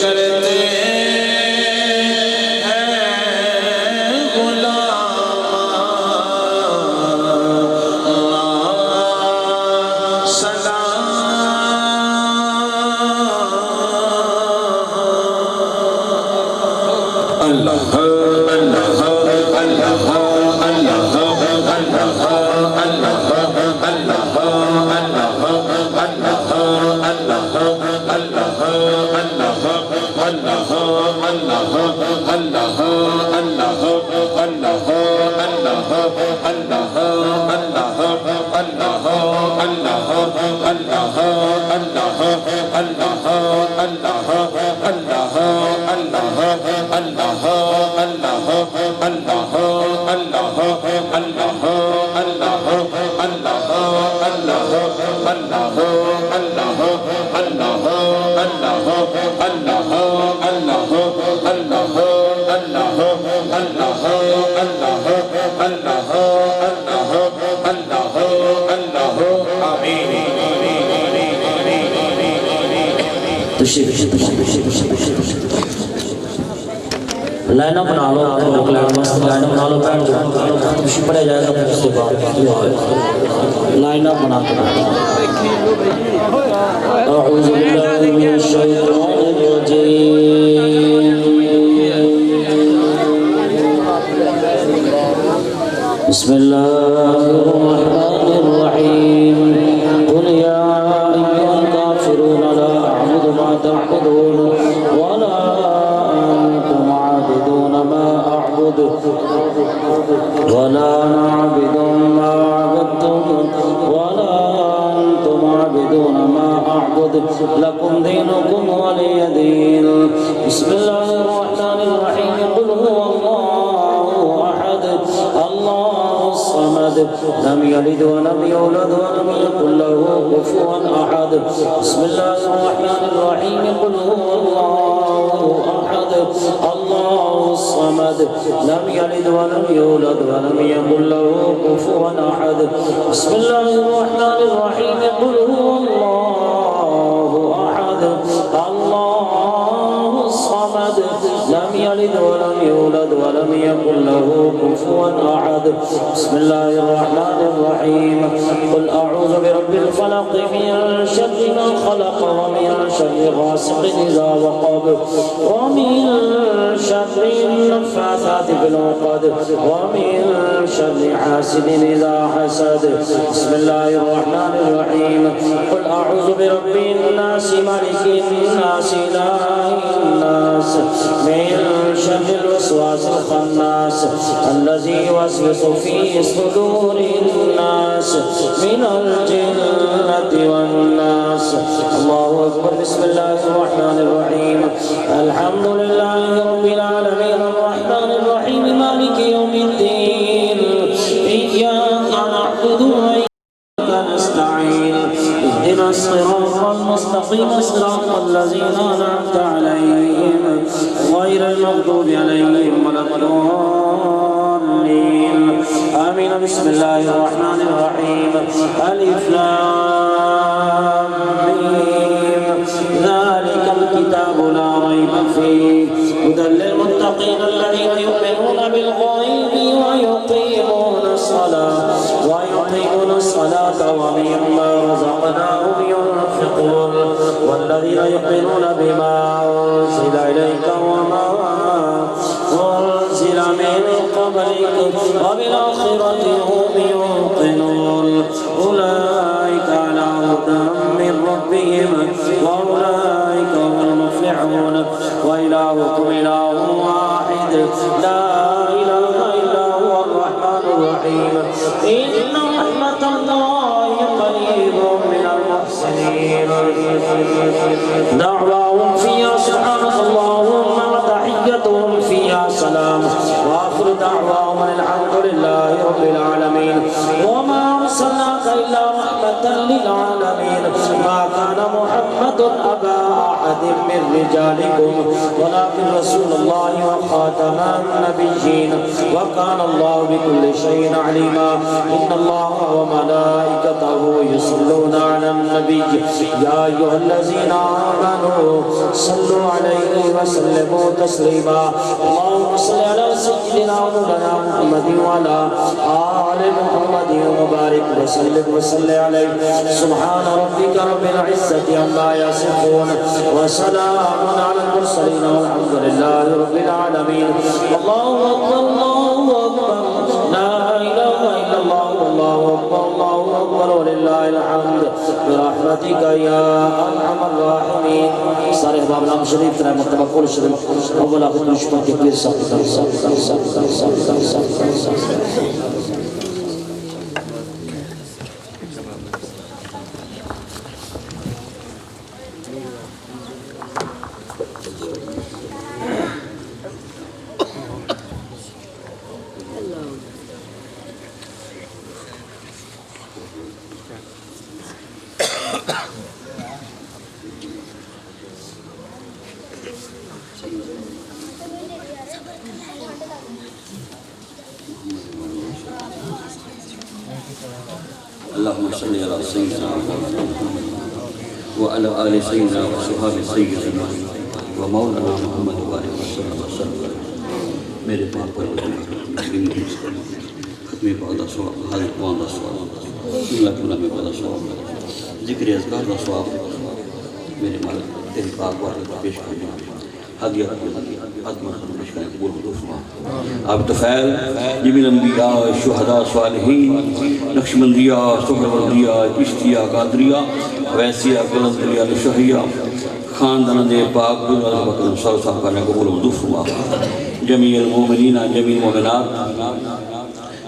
کرتے ہیں لائن بنا لو لائن بنا لو بیٹھ جاؤ پڑھے جائے گا اس کے بعد لائن بنا اعوذ باللہ من الشیطان الرجیم بسم اللہ الرحمن الرحیم قل یا ایھا الکافرون لا اعبد ما تعبدون ولا انتم عابدون ما اعبد ولا نعبد ما عبدتم ولا انتم عابدون ما اعبد لكم دينكم ولي دين بسم الله الرحمن الرحيم قل هو الله احد الله الصمد لم يلد ولم يولد ولم يكن له كفوا احد بسم الله الرحمن الرحيم قل هو الله احد الله الصمد لم يلد ولم يولد ولم يكن له كفوا احد بسم الله الرحمن الرحيم قل هو الله احد الله الصمد لم يلد ولم يولد ولم يكن له كفوا احد بسم الله الرحمن الرحيم قل اعوذ برب الفلق من شر ما خلق ومن شر غاسق اذا وقب ومن شر النفاثات في العقد ومن شر حاسد اذا حسد بسم الله الرحمن الرحيم قل اعوذ برب الناس ملك الناس اله الناس من شر الوسواس الخناس الذي يوسوس في صدور الناس من الجنة والناس الله أكبر بسم الله الرحمن الرحيم الحمد لله رب العالمين الرحمن الرحيم مالك يوم الدين إياك نعبد وإياك نستعين اهدنا الصراط المستقيم صراط الذين أنعمت عليهم غير المغضوب عليهم ولا الضالين آمين بسم الله الرحمن الرحيم ألف لام ميم ذلك الكتاب لا ريب فيه هدى للمتقين الذين يؤمنون بالغيب ويقيمون الصلاة ومما رزقناهم ينفقون والذين يؤمنون بما أنزل إليك وما أنزل من قبلك وبالآخرة هم يوقنون أولئك على هدى من ربهم وأولئك هم المفلحون وإلهكم إله واحد لا إله إلا هو الرحمن الرحيم إن رحمة الله قريب من المحسنين دعواهم فيها سبحانك اللهم وتحيتهم فيها سلام وآخر دعواهم الحمد لله رب العالمين وما أرسلناك إلا رحمة للعالمين ما كان محمد أبا أحد من رجالكم ولكن رسول الله وخاتم النبيين وكان الله بكل شيء عليما إن الله وملائكته يصلون على النبي يا أيها الذين آمنوا صلوا عليه وسلموا تسليما اللهم صل على سيدنا مولانا محمد وعلى آل محمد وبارك وسلم عليه سبحان ربك رب العزة عما يصفون وسلام على المرسلين والحمد لله رب العالمين الله أكبر الله أكبر لا إله إلا الله والله أكبر الله أكبر وللہ الحمد برحمتک یا ارحم الراحمین سارے احباب نام شریف ترہ مرتبہ قول شریف اولا خود نشمت کے پیر صاحب اللهم صل على سيدنا وعلى آل سيدنا وصحاب سيدنا ومولانا محمد وآله وسلم میرے پاک پر ختمی پاک سواب حضرت قوان دا سواب اللہ کلہ میں پاک سواب ذکر اذکار دا سواب میرے مالک تیری پاک بار پیش کرنے حدیعہ عدم خدم پیش کرنے قبول حضور آپ تفعیل جمیل انبیاء شہداء صالحین نقشبندیہ سہروردیہ چشتیہ قادریہ ویسیہ قلندریہ لشہیہ خاندان دے پاک بلال بکر صلی اللہ علیہ وسلم قبول حضور جمیع المومنین جمیع المومنات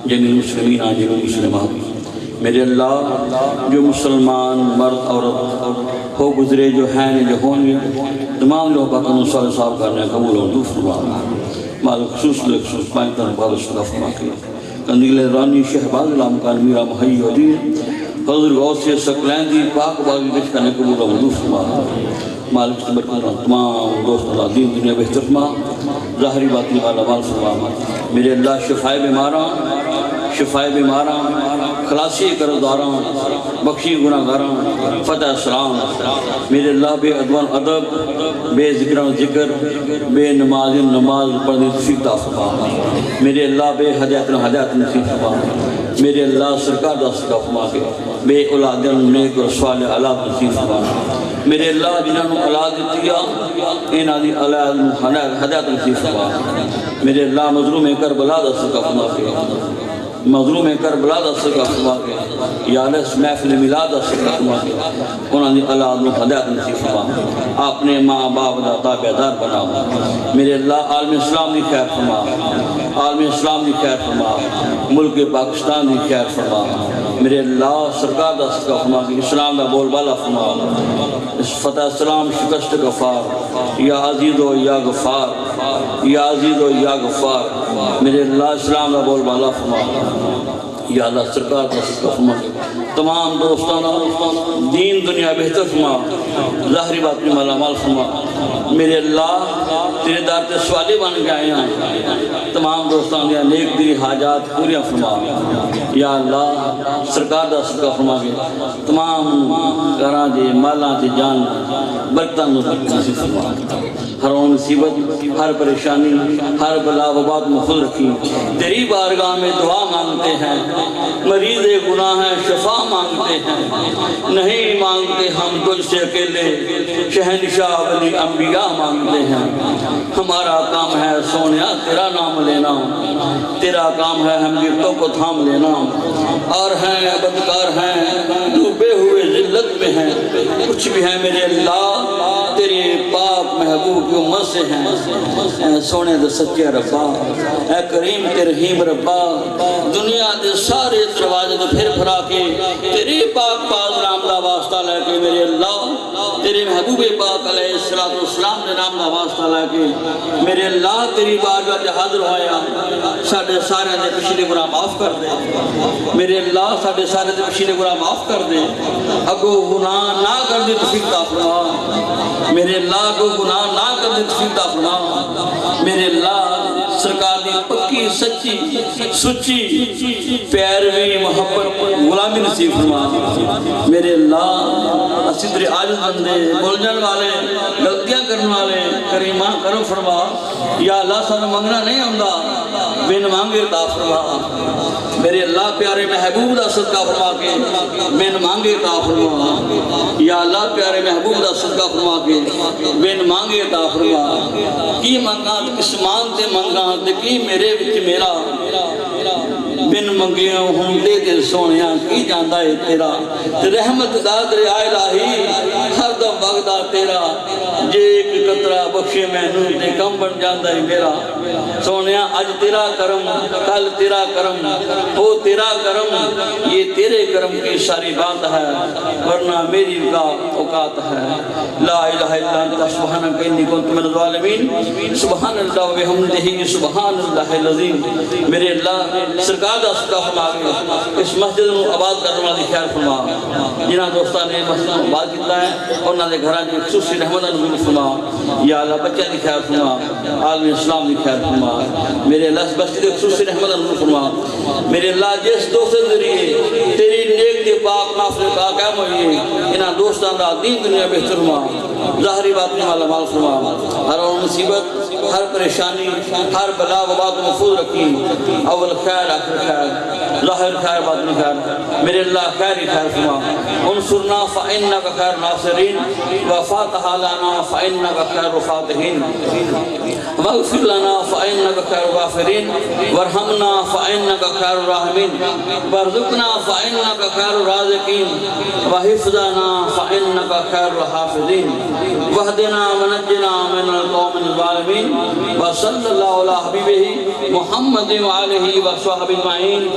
جمیع المسلمین جمیع المسلمات میرے اللہ جو مسلمان مرد عورت ہو گزرے جو ہیں جو ہوں گے تمام لوگ باقی صلی اللہ علیہ کرنے قبول اور دوسرا مالک خصوص لخصوص پائیں تر بار صلی اللہ علیہ کندیل رانی شہباز علام کان میرا محی و دین حضر غوث سکلین دی پاک باقی کچھ کرنے قبول اور دوسرا مالک صبر کرنا تمام دوست اللہ دین دنیا بہترما ظاہری باطنی والا مال فرما میرے اللہ شفائے بیماراں خلاصی کرداراں بخشی گناہگاراں فتح سلام میرے اللہ بے ادوان ادب بے ذکران ذکر بے نماز نماز پڑھنے توفیق عطا فرما میرے اللہ بے ہدایت نصیب فرما میرے اللہ سرکار دا صدقہ فرما کے بے اولادن نیک اور صالح اولاد نصیب فرما میرے اللہ جنہوں اولاد دیا انہاں دی اولاد ہدایت نصیب فرما میرے اللہ مظلوم کربلا دا صدقہ فرما کے مظلوم کربلا دا صدقہ فرما کے یا اللہ محفل میلاد دا صدقہ فرما کے انہاں دی اولاد نو ہدایت نصیب فرما اپنے ماں باپ دا تابعدار بنا میرے اللہ عالم اسلام دی خیر فرما عالم اسلام دی خیر فرما ملک پاکستان دی خیر فرما میرے اللہ سرکار دا صدقہ فرما کے اسلام دا بول بالا فرما اس فتح سلام شکست غفار یا عزیز و یا غفار یا عزیز و یا غفار میرے اللہ اسلام دا بول بالا فرما یا اللہ سرکار کا صدقہ فرما تمام دوستانہ دین دنیا بہتر فرما ظاہری باطنی مالا مال فرما میرے اللہ تیرے دار تے سوالی بن کے آئے ہیں تمام دوستان دیا نیک دلی حاجات پوریاں فرما یا اللہ سرکار دا صدقہ فرما کے تمام گھراں دے مالاں دے جان برکتاں نصیب فرما ہر مصیبت ہر پریشانی ہر بلا وبات میں خود رکھی تیری بارگاہ میں دعا مانگتے ہیں مریض گناہ ہیں شفا مانگتے ہیں نہیں مانگتے ہم تجھ سے اکیلے شہنشاہ ولی انبیاء مانگتے ہیں ہمارا کام ہے سونیا تیرا نام لینا تیرا کام ہے ہم گرتوں کو تھام لینا اور ہیں بدکار ہیں ڈوبے ہوئے ذلت میں ہیں کچھ بھی ہیں میرے اللہ تیری پاک محبوب کی امت سے ہیں اے سونے دے سچے ربا اے کریم تے رحیم ربا دنیا دے سارے دروازے تو پھر پھرا کے تیری پاک نام دا واسطہ لے کے میرے اللہ تیرے محبوب پاک علیہ السلام دے نام دا واسطہ لے کے میرے اللہ تیری بارگاہ تے حاضر ہویا ساڈے سارے دے پچھلے گناہ معاف کر دے میرے اللہ ساڈے سارے دے پچھلے گناہ معاف کر دے اگو گناہ نہ کر دے توفیق عطا فرما میرے اللہ کو گناہ نہ کر دے توفیق عطا فرما میرے اللہ سرکار دی پکی سچی پیروی محبت غلامی نصیب فرما میرے اللہ اسی تیرے عاجز بندے بول جان والے غلطیاں کرنے والے کریمہ کرم فرما یا اللہ سانو منگنا نہیں ہوندا بن مانگے عطا فرما میرے اللہ پیارے محبوب دا صدقہ فرما کے بن مانگے عطا فرما یا اللہ پیارے محبوب دا صدقہ فرما کے بن مانگے عطا فرما کی منگا کس مان تے منگا تے کی میرے وچ میرا بن منگیاں ہوں دے دل سونیاں کی جاندہ ہے تیرا رحمت دا دریا الہی ہر دم وقدہ تیرا جے ایک قطرہ بخشے محنون تے کم بن جاندہ ہے میرا سونیاں اج تیرا کرم کل تیرا کرم ہو تیرا کرم یہ تیرے کرم کی ساری بات ہے ورنہ میری اوقات ہے لا الہ الا انت سبحانک انی کنت من الظالمین سبحان اللہ و بحمدہ سبحان اللہ العظیم میرے اللہ سرکار دا صدقہ فرما کے اس مسجد میں آباد کرنے والی خیر فرما جنہاں دوستان نے مسجد میں آباد کیتا ہے انہاں دے گھراں دی خصوصی رحمت نزول فرما یا اللہ بچہ دی خیر فرما عالم اسلام دی خیر فرما میرے اللہ اس بچے دی خصوصی رحمت نزول فرما میرے اللہ جس دوست ذریعے تیری نیک دی پاک نافل پاک ہے ہوئی انہاں دوستان دا دین دنیا بہتر فرما ظاہری باطنی والا مال فرما ہر اور مصیبت ہر پریشانی ہر بلا وبا کو محفوظ رکھی اول خیر آخر خیر ظاہر خیر باطنی خیر میرے اللہ خیر ہی خیر فرما انصرنا فإنک خیر ناصرین وفاتح لنا فإنک خیر فاتحین واغفر لنا فإنک خیر غافرین وارحمنا فإنک خیر راحمین وارزقنا فإنک خیر رازقین وحفظنا فإنک خیر حافظین وحدنا ونجنا من القوم الظالمین وصلی اللہ علیہ حبیبہ محمد وآلہ وصحبہ اجمعین